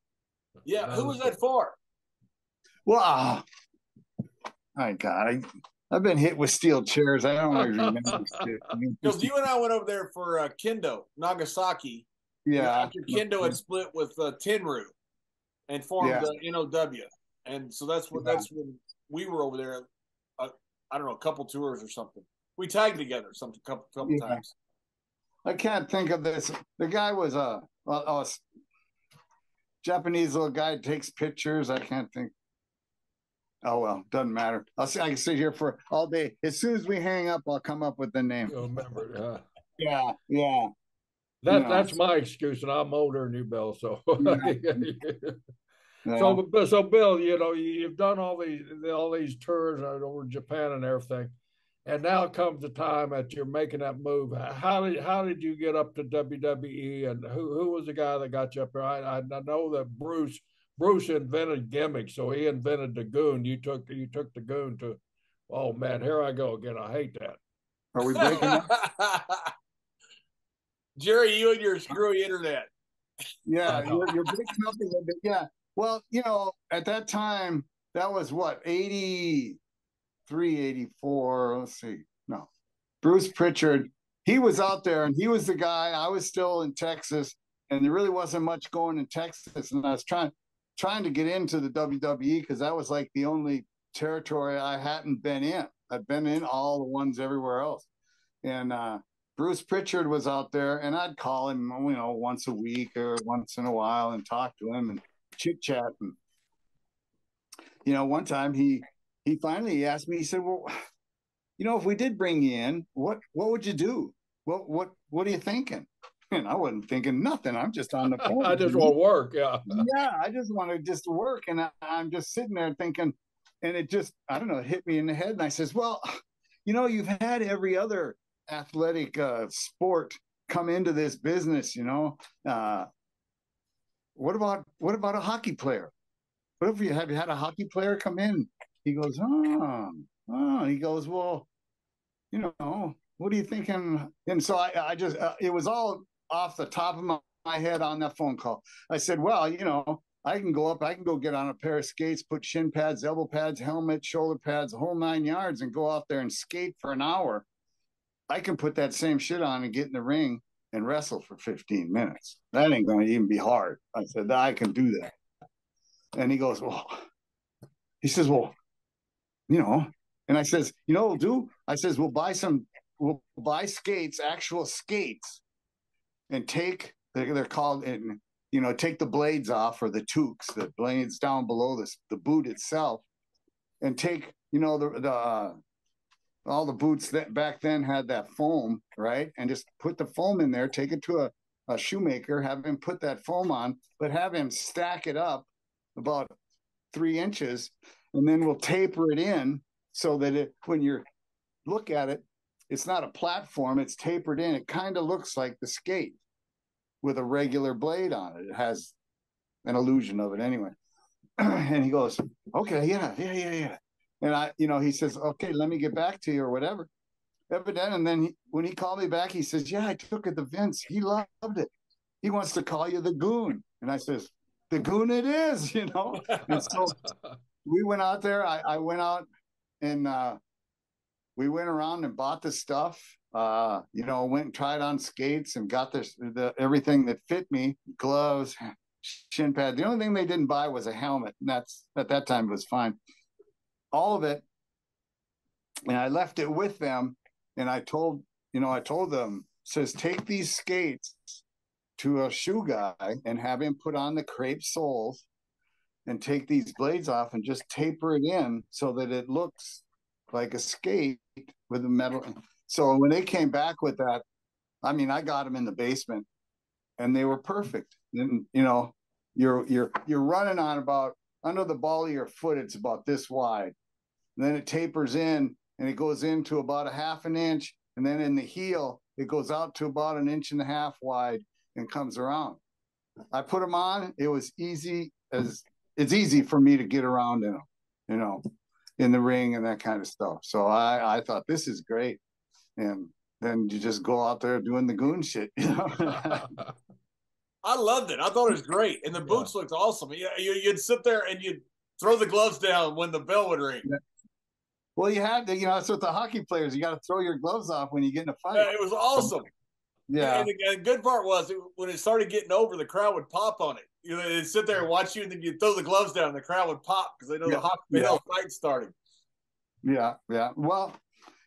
Yeah. Who was that for? Well, my God, I've been hit with steel chairs. I don't really remember. Because you and I went over there for Kendo, Nagasaki. Yeah. After Kendo had split with Tenru and formed NOW. And so that's when we were over there. I don't know, a couple tours or something. We tagged together a couple times. I can't think of this. The guy was a Japanese little guy, takes pictures. I can't think. Oh, well, doesn't matter. I can sit here for all day. As soon as we hang up, I'll come up with the name. You'll remember it, huh? Yeah. That's my excuse, and I'm older than you, Bill. So, so Bill, you've done all these tours over Japan and everything, and now comes the time that you're making that move. How did you get up to WWE, and who was the guy that got you up there? I know that Bruce invented gimmicks, so he invented the goon. You took the goon to. Oh man, here I go again. I hate that. Are we breaking up? Jerry, you and your screwy internet. Yeah, you're breaking up a little bit. Yeah. Well, at that time, that was what, 83, 84. Let's see. No. Bruce Pritchard, he was out there, and he was the guy. I was still in Texas, and there really wasn't much going in Texas. And I was trying to get into the WWE because that was like the only territory I hadn't been in. I'd been in all the ones everywhere else. And Bruce Pritchard was out there, and I'd call him, once a week or once in a while and talk to him and chit chat. And, one time he finally asked me, he said, "Well, if we did bring you in, what would you do? What are you thinking?" And I wasn't thinking nothing. I'm just on the phone. I just want to work. Yeah. Yeah. I just want to just work. And I'm just sitting there thinking, and it just, I don't know, it hit me in the head. And I says, "Well, you've had every other athletic sport come into this business, what about a hockey player? What if you had a hockey player come in?" He goes, he goes, "Well, what are you thinking?" And so I just it was all off the top of my head on that phone call. I said, "Well, I can go get on a pair of skates, put shin pads, elbow pads, helmet, shoulder pads, the whole 9 yards, and go out there and skate for an hour. I can put that same shit on and get in the ring and wrestle for 15 minutes. That ain't going to even be hard." I said, "I can do that." And he goes, he says, "Well, and I says, what we'll do?" I says, we'll buy skates, actual skates, and they're called, and, take the blades off, or the toques, the blades down below the boot itself, and take, all the boots that back then had that foam, right? And just put the foam in there, take it to a shoemaker, have him put that foam on, but have him stack it up about 3 inches, and then we'll taper it in so that when you look at it, it's not a platform, it's tapered in. It kind of looks like the skate with a regular blade on it. It has an illusion of it anyway. And he goes, "Okay, yeah. And he says, "Okay, let me get back to you," or whatever. And then when he called me back, he says, "Yeah, I took it to Vince. He loved it. He wants to call you the Goon." And I says, "The Goon it is," And so we went out there. I went out, and we went around and bought the stuff. Went and tried on skates and got the everything that fit me, gloves, shin pad. The only thing they didn't buy was a helmet. And that's, at that time, it was fine. All of it. And I left it with them. And I told them, says, take these skates to a shoe guy and have him put on the crepe soles and take these blades off and just taper it in so that it looks like a skate with a metal. So when they came back with that, I mean, I got them in the basement and they were perfect. And, you know, you're running on about under the ball of your foot, it's about this wide. And then it tapers in and it goes into about a half an inch. And then in the heel, it goes out to about 1.5 inches wide and comes around. I put them on. It was easy as it's easy for me to get around in them, you know, in the ring and that kind of stuff. So I thought this is great. And then you just go out there doing the goon shit, you know. I loved it. I thought it was great. And the boots looked awesome. You'd sit there and you'd throw the gloves down when the bell would ring. Yeah. Well, you had to, you know, that's what the hockey players, you got to throw your gloves off when you get in a fight. It was awesome. Yeah. And the good part was when it started getting over, the crowd would pop on it. You know, they'd sit there and watch you, and then you'd throw the gloves down, and the crowd would pop because they know the hell fight started. Yeah, yeah. Well,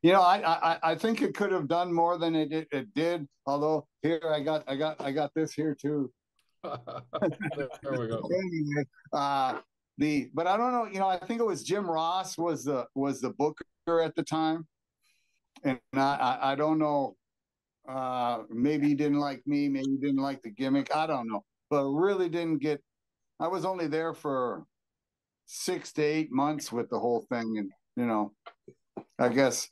you know, I think it could have done more than it did. Although here I got this here too. There we go. Anyway, but I don't know. You know, I think it was Jim Ross was the booker at the time, and I don't know. Maybe he didn't like me. Maybe he didn't like the gimmick. I don't know. But really didn't get. I was only there for 6 to 8 months with the whole thing, and you know, I guess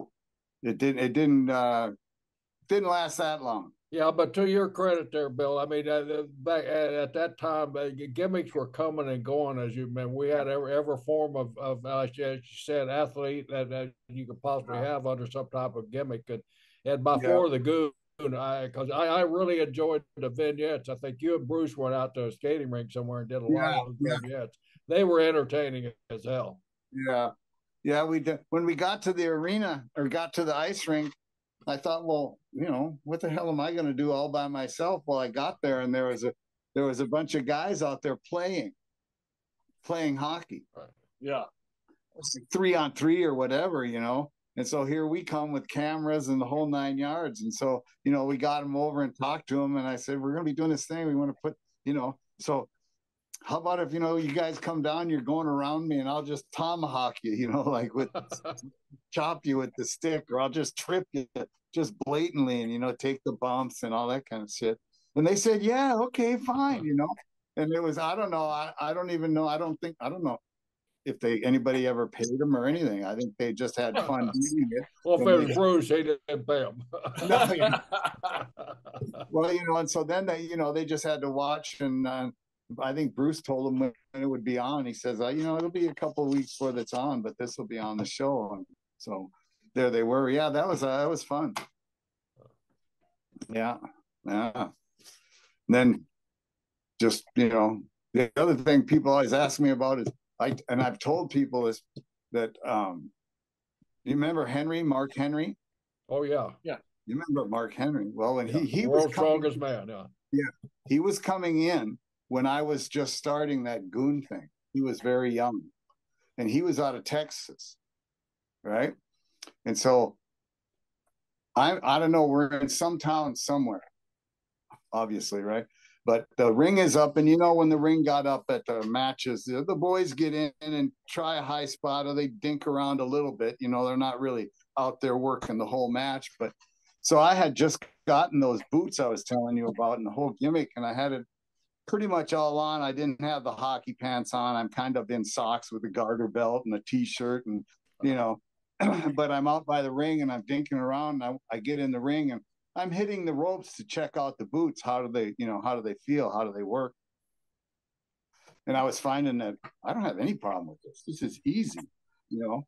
it didn't last that long. Yeah, but to your credit there, Bill, I mean, back at that time, gimmicks were coming and going, as you meant. We had every form of as you said, athlete that you could possibly have under some type of gimmick. And before the goon, because I really enjoyed the vignettes. I think you and Bruce went out to a skating rink somewhere and did a lot of vignettes. They were entertaining as hell. Yeah. Yeah, we did. When we got to the arena or got to the ice rink, I thought, well, you know, what the hell am I going to do all by myself? Well, I got there and there was a bunch of guys out there playing hockey. Right. Yeah. It's like 3-on-3 or whatever, you know. And so here we come with cameras and the whole 9 yards. And so, you know, we got them over and talked to them. And I said, we're going to be doing this thing. We want to put, you know, so how about if, you know, you guys come down, you're going around me and I'll just tomahawk you, you know, like with chop you with the stick, or I'll just trip you just blatantly and, you know, take the bumps and all that kind of shit. And they said, yeah, okay, fine, you know. And it was, I don't know. I don't even know. I don't know if anybody ever paid them or anything. I think they just had fun doing it. Well, if it was Bruce, he didn't pay them. No, you know. Well, you know, and so then they, you know, they just had to watch, and I think Bruce told them when it would be on. He says, you know, it'll be a couple of weeks before it's on, but this will be on the show. And so there they were. Yeah, that was fun. Yeah, yeah. And then just, you know, the other thing people always ask me about is, I've told people is that you remember Mark Henry? Oh yeah, yeah. You remember Mark Henry? Well, when he world's was strongest man. Yeah, he was coming in when I was just starting that goon thing. He was very young, and he was out of Texas, right? And so I don't know. We're in some town somewhere, obviously, right? But the ring is up, and you know, when the ring got up at the matches, the boys get in and try a high spot, or they dink around a little bit. You know, they're not really out there working the whole match. But so I had just gotten those boots I was telling you about and the whole gimmick, and I had it pretty much all on. I didn't have the hockey pants on. I'm kind of in socks with a garter belt and a t-shirt, and you know, but I'm out by the ring and I'm dinking around. And I get in the ring and I'm hitting the ropes to check out the boots. How do they feel? How do they work? And I was finding that I don't have any problem with this. This is easy, you know.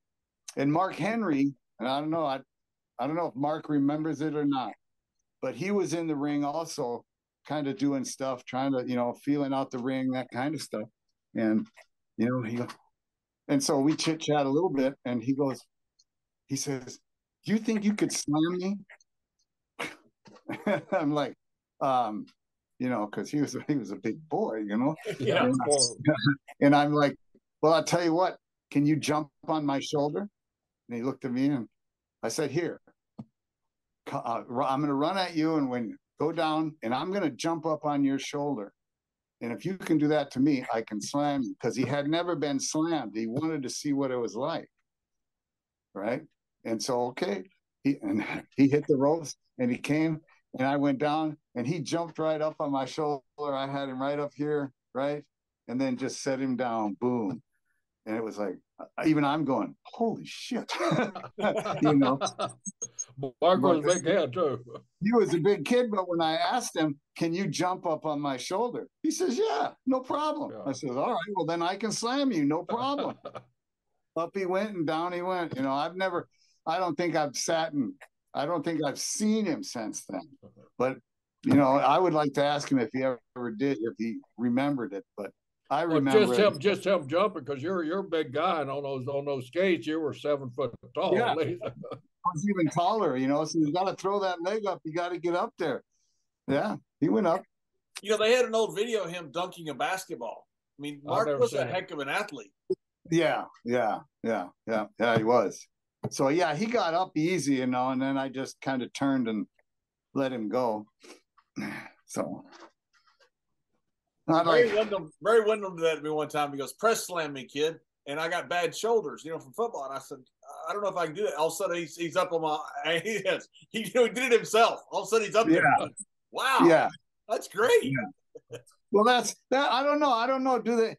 And Mark Henry, and I don't know if Mark remembers it or not, but he was in the ring also, kind of doing stuff, trying to, you know, feeling out the ring, that kind of stuff. And, you know, and so we chit chat a little bit, and he says, do you think you could slam me? I'm like, you know, because he was a big boy, you know. Yeah. And I'm like, well, I'll tell you what, can you jump on my shoulder? And he looked at me and I said, here. I'm going to run at you, and when go down, and I'm going to jump up on your shoulder. And if you can do that to me, I can slam you, because he had never been slammed. He wanted to see what it was like, right? And so, okay, he hit the ropes, and he came, and I went down, and he jumped right up on my shoulder. I had him right up here, right? And then just set him down, boom. And it was like, even I'm going, holy shit. You know. Mark was a big kid too. He was a big kid, but when I asked him, can you jump up on my shoulder? He says, yeah, no problem. Yeah. I said, all right, well, then I can slam you, no problem. Up he went and down he went. You know, I don't think I've seen him since then. But, you know, I would like to ask him if he ever did, if he remembered it. But I remember just him jumping, because you're a big guy, and on those skates you were 7 foot tall. Yeah. I was even taller, you know, so you got to throw that leg up. You got to get up there. Yeah, he went up. You know, they had an old video of him dunking a basketball. I mean, Mark was a heck of an athlete. Yeah, he was. So, yeah, he got up easy, you know, and then I just kind of turned and let him go. So. Barry Windham did that to me one time. He goes, press slam me, kid. And I got bad shoulders, you know, from football. And I said, I don't know if I can do that. All of a sudden, he's up on my. He did it himself. All of a sudden, he's up there. Wow. Yeah. That's great. Yeah. Well, that's that. I don't know. Do they?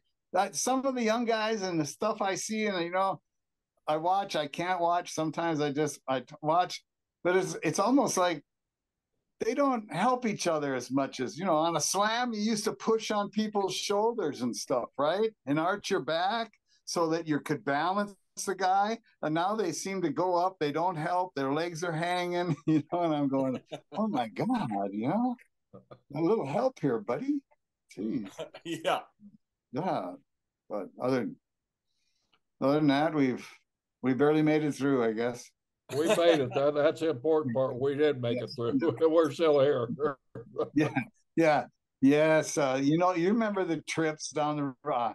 Some of the young guys and the stuff I see, and you know, I watch. I can't watch. Sometimes I watch, but it's almost like they don't help each other as much as, you know, on a slam. You used to push on people's shoulders and stuff, right, and arch your back so that you could balance the guy. And now they seem to go up. They don't help. Their legs are hanging, you know, and I'm going, oh my God, you know, a little help here, buddy. Jeez. Yeah. Yeah. But other than that, we barely made it through, I guess. We made it. That's the important part. We did make it through. We're still here. Yeah. Yes. You know, you remember the trips down the road.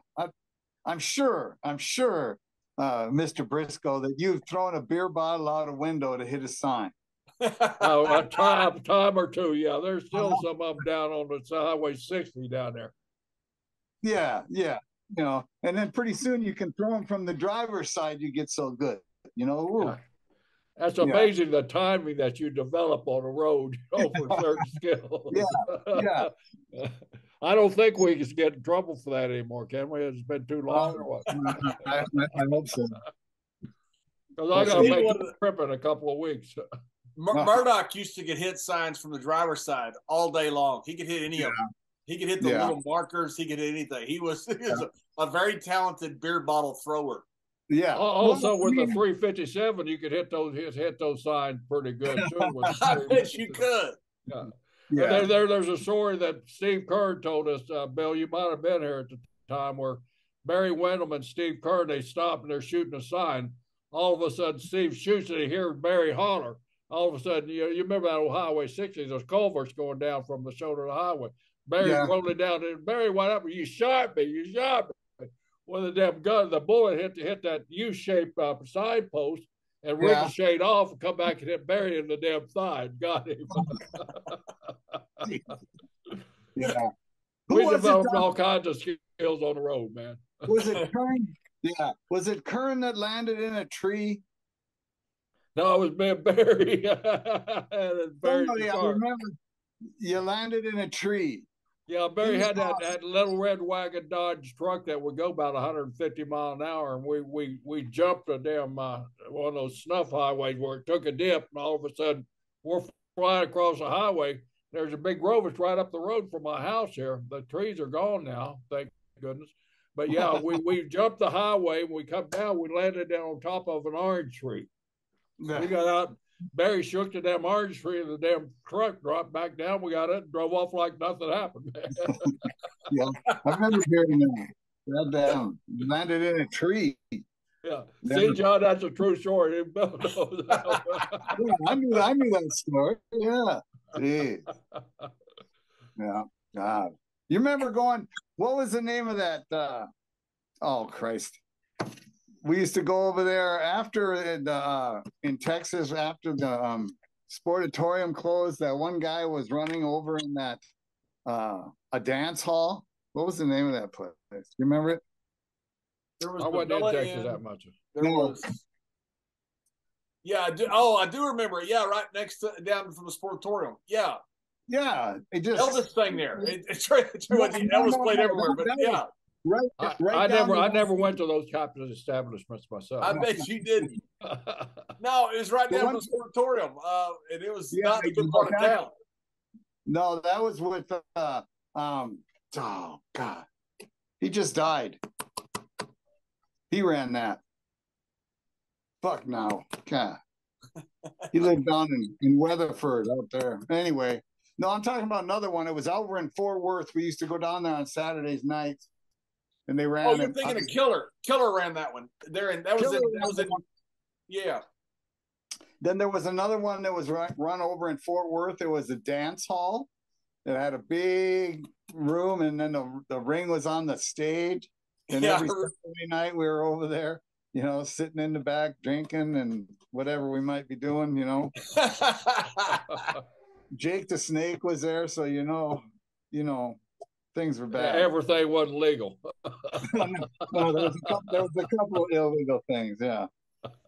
I'm sure, Mr. Brisco, that you've thrown a beer bottle out a window to hit a sign. A time or two, yeah. There's still some of them down on the Highway 60 down there. Yeah. You know, and then pretty soon you can throw them from the driver's side. You get so good, you know. Yeah. That's amazing, the timing that you develop on a road, you know, for certain skills. Yeah. I don't think we can get in trouble for that anymore, can we? It's been too long or what? I hope so. Because I got to make a trip in a couple of weeks. Murdoch used to get hit signs from the driver's side all day long. He could hit any of them. He could hit the little markers. He could hit anything. He was a very talented beer bottle thrower. Yeah. Also, with the 357, you could hit those signs pretty good too. I bet you could. Yeah. Yeah. There's a story that Steve Kerr told us, Bill. You might have been here at the time, where Barry Windham and Steve Kerr, they stopped and they're shooting a sign. All of a sudden, Steve shoots and he hears Barry holler. All of a sudden, you remember that old Highway 60? There's culverts going down from the shoulder of the highway. Barry's rolling down, and Barry, what happened? You shot me. You shot me. Well, the bullet hit that U-shaped signpost and ricocheted off and come back and hit Barry in the damn thigh. Got him. Yeah. We developed all kinds of skills on the road, man. Was it Kern? Yeah. Was it Kern that landed in a tree? No, it was Barry. Barry, I remember you landed in a tree. Yeah, Barry had that little red wagon Dodge truck that would go about 150 miles an hour, and we jumped a damn one of those snuff highways where it took a dip, and all of a sudden we're flying across the highway. There's a big grove. It's right up the road from my house here. The trees are gone now, thank goodness. But yeah, we jumped the highway. When we come down, we landed down on top of an orange tree. We got out. Barry shook the damn orange tree, and the damn truck dropped back down. We got it and drove off like nothing happened. Yeah, I remember hearing that. Down, landed in a tree. Yeah, see, John, that's a true story. Yeah, I knew that story. Yeah, gee. Yeah, God. You remember going? What was the name of that? Oh Christ! We used to go over there after in Texas after the Sportatorium closed. That one guy was running over in that a dance hall. What was the name of that place? You remember it? There was I the wasn't in Villa Texas Inn. that much. There No. was. Yeah, I do. Oh, I do remember. Yeah, right next to down from the Sportatorium. Yeah, Yeah, it just Elvis thing there. It's right. Elvis no, played everywhere, but that yeah, was right I down never went to those types of establishments myself. I bet you didn't. No, it was right down from the Sportatorium, and it was not a good part of town. No, that was with oh God, he just died. He ran that. Fuck no, God. He lived down in Weatherford out there. Anyway, no, I'm talking about another one. It was over in Fort Worth. We used to go down there on Saturdays nights, and they ran. Oh, you're thinking of Killer. Killer ran that one. That was in. Yeah. Then there was another one that was run over in Fort Worth. It was a dance hall. It had a big room, and then the ring was on the stage. And every Saturday night we were over there, you know, sitting in the back drinking and whatever we might be doing, you know. Jake the Snake was there, so you know, things were bad. Everything wasn't legal. No, there was a couple of illegal things, yeah.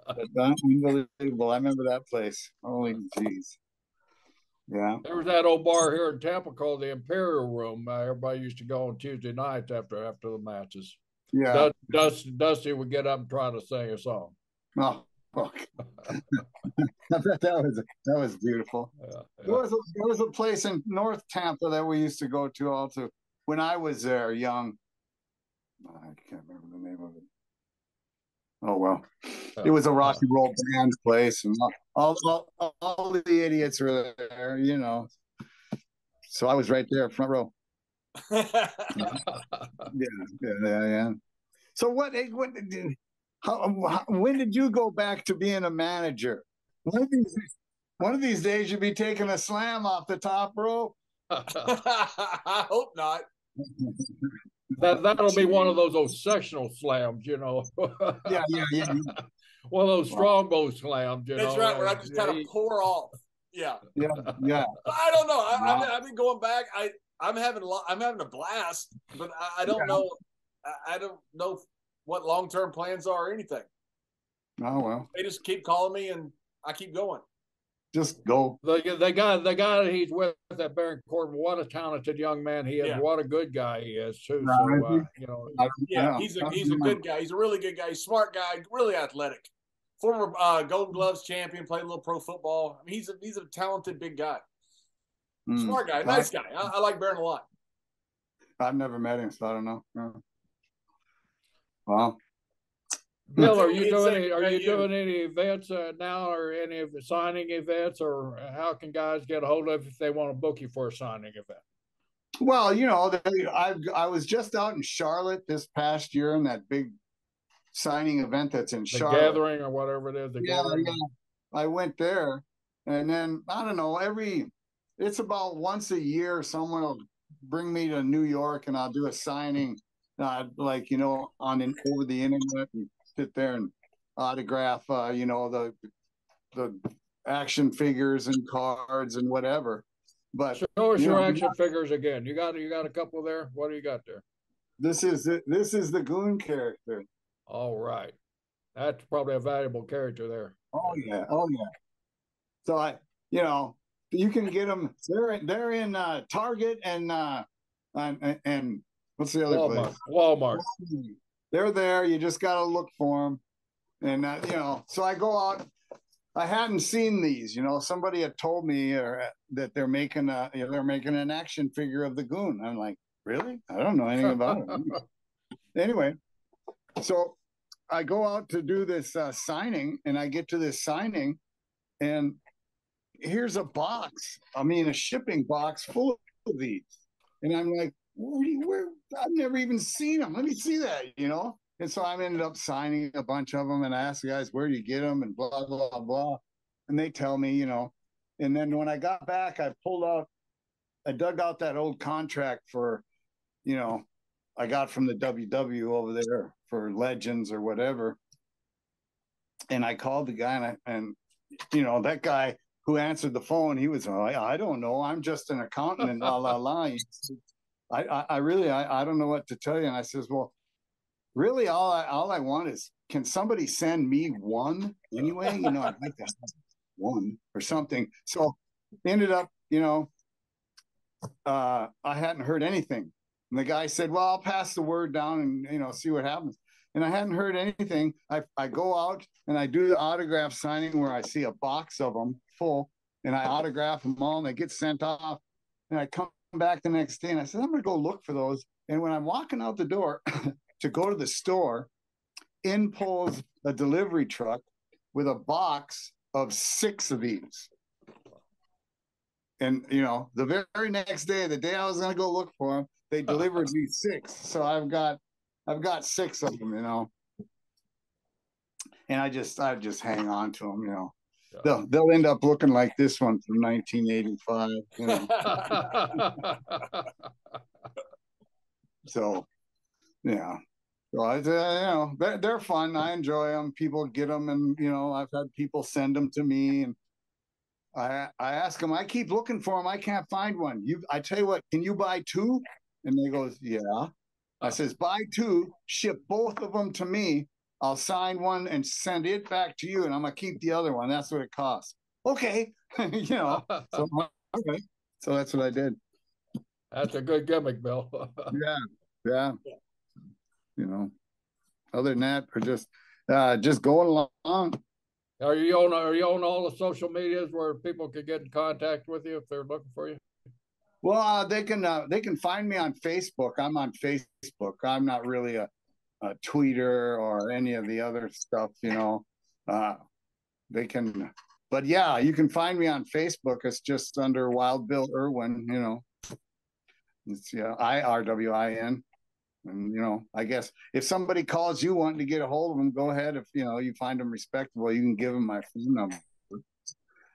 But unbelievable. I remember that place. Holy jeez. Yeah. There was that old bar here in Tampa called the Imperial Room. Everybody used to go on Tuesday nights after the matches. Yeah. Dusty would get up and try to sing a song. Oh, fuck. that was beautiful. Yeah. There was a place in North Tampa that we used to go to also when I was there young. I can't remember the name of it. Oh well, it was a rock and roll band place, and all the idiots were there, you know. So I was right there, front row. Yeah. So when did you go back to being a manager? One of these days you'll be taking a slam off the top rope. I hope not. That'll be one of those sectional slams, you know. Yeah. One of those strongbow slams, you know. That's right, where I just kind of pour off. Yeah. I don't know. I've been going back. I'm having a blast, but I don't know. I don't know what long-term plans are or anything. Oh well. They just keep calling me, and I keep going. Just go. The guy that he's with at Barron Corbin, what a talented young man he is. Yeah. What a good guy he is too. So you know, he's a good guy. He's a really good guy. He's a smart guy, really athletic. Former Golden Gloves champion, played a little pro football. I mean, he's a talented big guy. Smart guy, nice guy. I like Barron a lot. I've never met him, so I don't know. No. Wow. Bill, are you doing any events now, or any of the signing events, or how can guys get a hold of if they want to book you for a signing event? Well, you know, I was just out in Charlotte this past year in that big signing event that's in Charlotte. The Gathering or whatever it is. Yeah. I went there, and then I don't know. It's about once a year someone will bring me to New York, and I'll do a signing, like, you know, over the internet, and sit there and autograph, you know, the action figures and cards and whatever. But show us your action figures again. You got a couple there. What do you got there? This is the Goon character. All right, that's probably a valuable character there. Oh yeah. So you can get them. They're in Target and what's the other place? Walmart. They're there. You just got to look for them. And, you know, so I go out. I hadn't seen these, you know, somebody had told me that they're making an action figure of the Goon. I'm like, really? I don't know anything about it. Anyway, so I go out to do this signing, and I get to this signing, and here's a shipping box full of these. And I'm like, where? I've never even seen them. Let me see that, you know? And so I ended up signing a bunch of them, and I asked the guys, where do you get them? And blah, blah, blah. And they tell me, you know. And then when I got back, I dug out that old contract for, you know, I got from the WW over there for Legends or whatever. And I called the guy, and you know, that guy, who answered the phone, he was, I don't know. I'm just an accountant and la, la, la. I really, I don't know what to tell you. And I says, well, really, all I want is, can somebody send me one anyway? You know, I'd like to have one or something. So ended up, I hadn't heard anything. And the guy said, well, I'll pass the word down and, see what happens. And I hadn't heard anything. I go out and I do the autograph signing where I see a box of them full, and I autograph them all and they get sent off. And I come back the next day and I said, I'm going to go look for those. And when I'm walking out the door to go to the store, in pulls a delivery truck with a box of 6 of these. And, the very next day, the day I was going to go look for them, they delivered me 6. So I've got 6 of them, and I just hang on to them, They'll end up looking like this one from 1985. So, yeah. So they're fun. I enjoy them. People get them, and I've had people send them to me, and I ask them. I keep looking for them. I can't find one. I tell you what. Can you buy 2? And they goes, yeah. I says, buy 2, ship both of them to me. I'll sign one and send it back to you, and I'm gonna keep the other one. That's what it costs. Okay, So okay. So that's what I did. That's a good gimmick, Bill. Yeah. Other than that, we're just going along. Are you on all the social medias where people can get in contact with you if they're looking for you? Well, they can find me on Facebook. I'm on Facebook. I'm not really a tweeter or any of the other stuff, they can, but yeah, you can find me on Facebook. It's just under Wild Bill Irwin, it's IRWIN. And, I guess if somebody calls you wanting to get a hold of them, go ahead. If, you find them respectable, you can give them my phone number,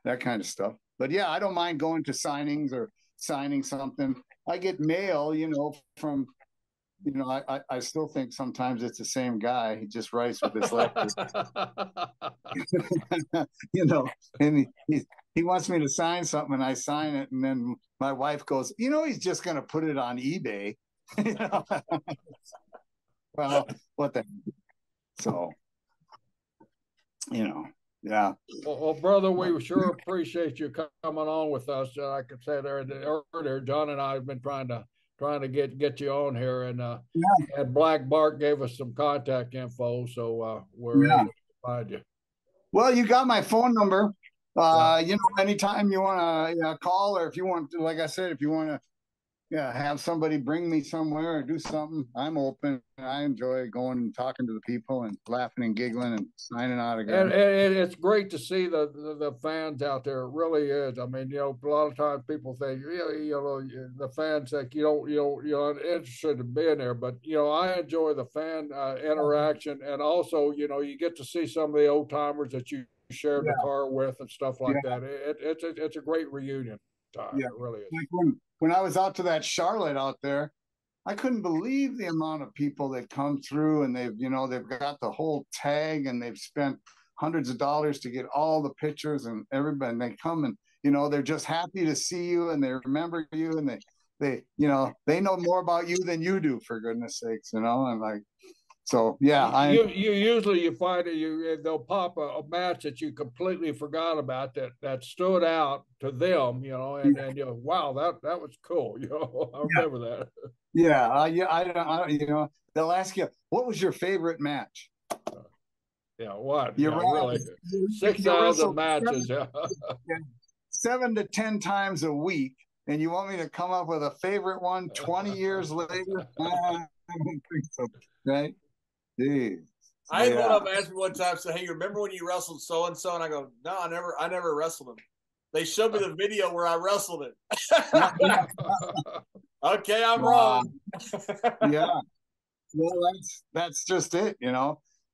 that kind of stuff. But yeah, I don't mind going to signings or signing something. I get mail, from, I still think sometimes it's the same guy. He just writes with his left. And he wants me to sign something, and I sign it, and then my wife goes, he's just going to put it on eBay. Well, what the heck? So, yeah. Well, brother, we sure appreciate you coming on with us. Like I said earlier, John and I have been trying to get you on here, and and Black Bart gave us some contact info, so we're able to find you. Well, you got my phone number. Anytime you want to call, or if you want to, like I said, if you want to have somebody bring me somewhere or do something, I'm open. I enjoy going and talking to the people and laughing and giggling and signing autographs. And it's great to see the fans out there. It really is. I mean, a lot of times people think, the fans think you're interested in being there, but I enjoy the fan interaction, and also you get to see some of the old timers that you shared the car with and stuff like that. It's a great reunion time. It really is. Like when I was out to that Charlotte out there, I couldn't believe the amount of people that come through, and they've got the whole tag, and they've spent hundreds of dollars to get all the pictures, and everybody, and they come and they're just happy to see you, and they remember you, and they know more about you than you do, for goodness sakes, and like. So yeah, you usually find they'll pop a match that you completely forgot about that stood out to them, and wow, that was cool, I remember that. Yeah, I they'll ask you, what was your favorite match? What? Really, 6,000 matches. 7 to 10 times a week, and you want me to come up with a favorite one 20 years later? I don't think so, right? Jeez. I had one of them ask me one time, say, "Hey, remember when you wrestled so and so?" And I go, "No, I never wrestled him." They showed me the video where I wrestled him. Okay, I'm wrong. Yeah. Well, that's just it.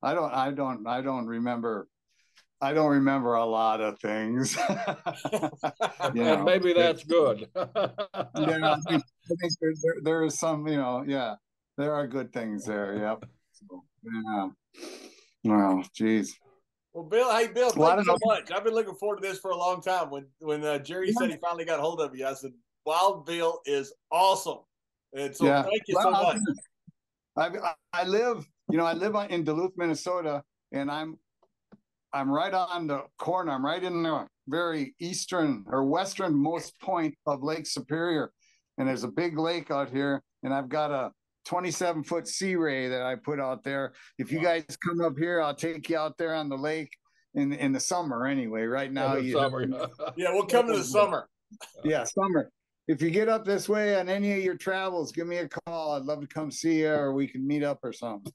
I don't remember. I don't remember a lot of things. And maybe that's good. I think there is some. There are good things there. Yep. So, yeah. Well, geez. Well, Bill, hey, Bill, Well, I thank don't you so much. I've been looking forward to this for a long time. When Jerry said he finally got a hold of you, I said, Wild Bill is awesome. And so thank you so much. I live, I live in Duluth, Minnesota, and I'm right on the corner. I'm right in the very eastern or westernmost point of Lake Superior. And there's a big lake out here, and I've got a 27-foot sea ray that I put out there. If you guys come up here, I'll take you out there on the lake in the summer anyway. Right now, summer. Yeah, we'll come to the summer. Yeah, summer. If you get up this way on any of your travels, give me a call. I'd love to come see you, or we can meet up or something.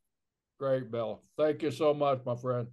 Great, Bill. Thank you so much, my friend.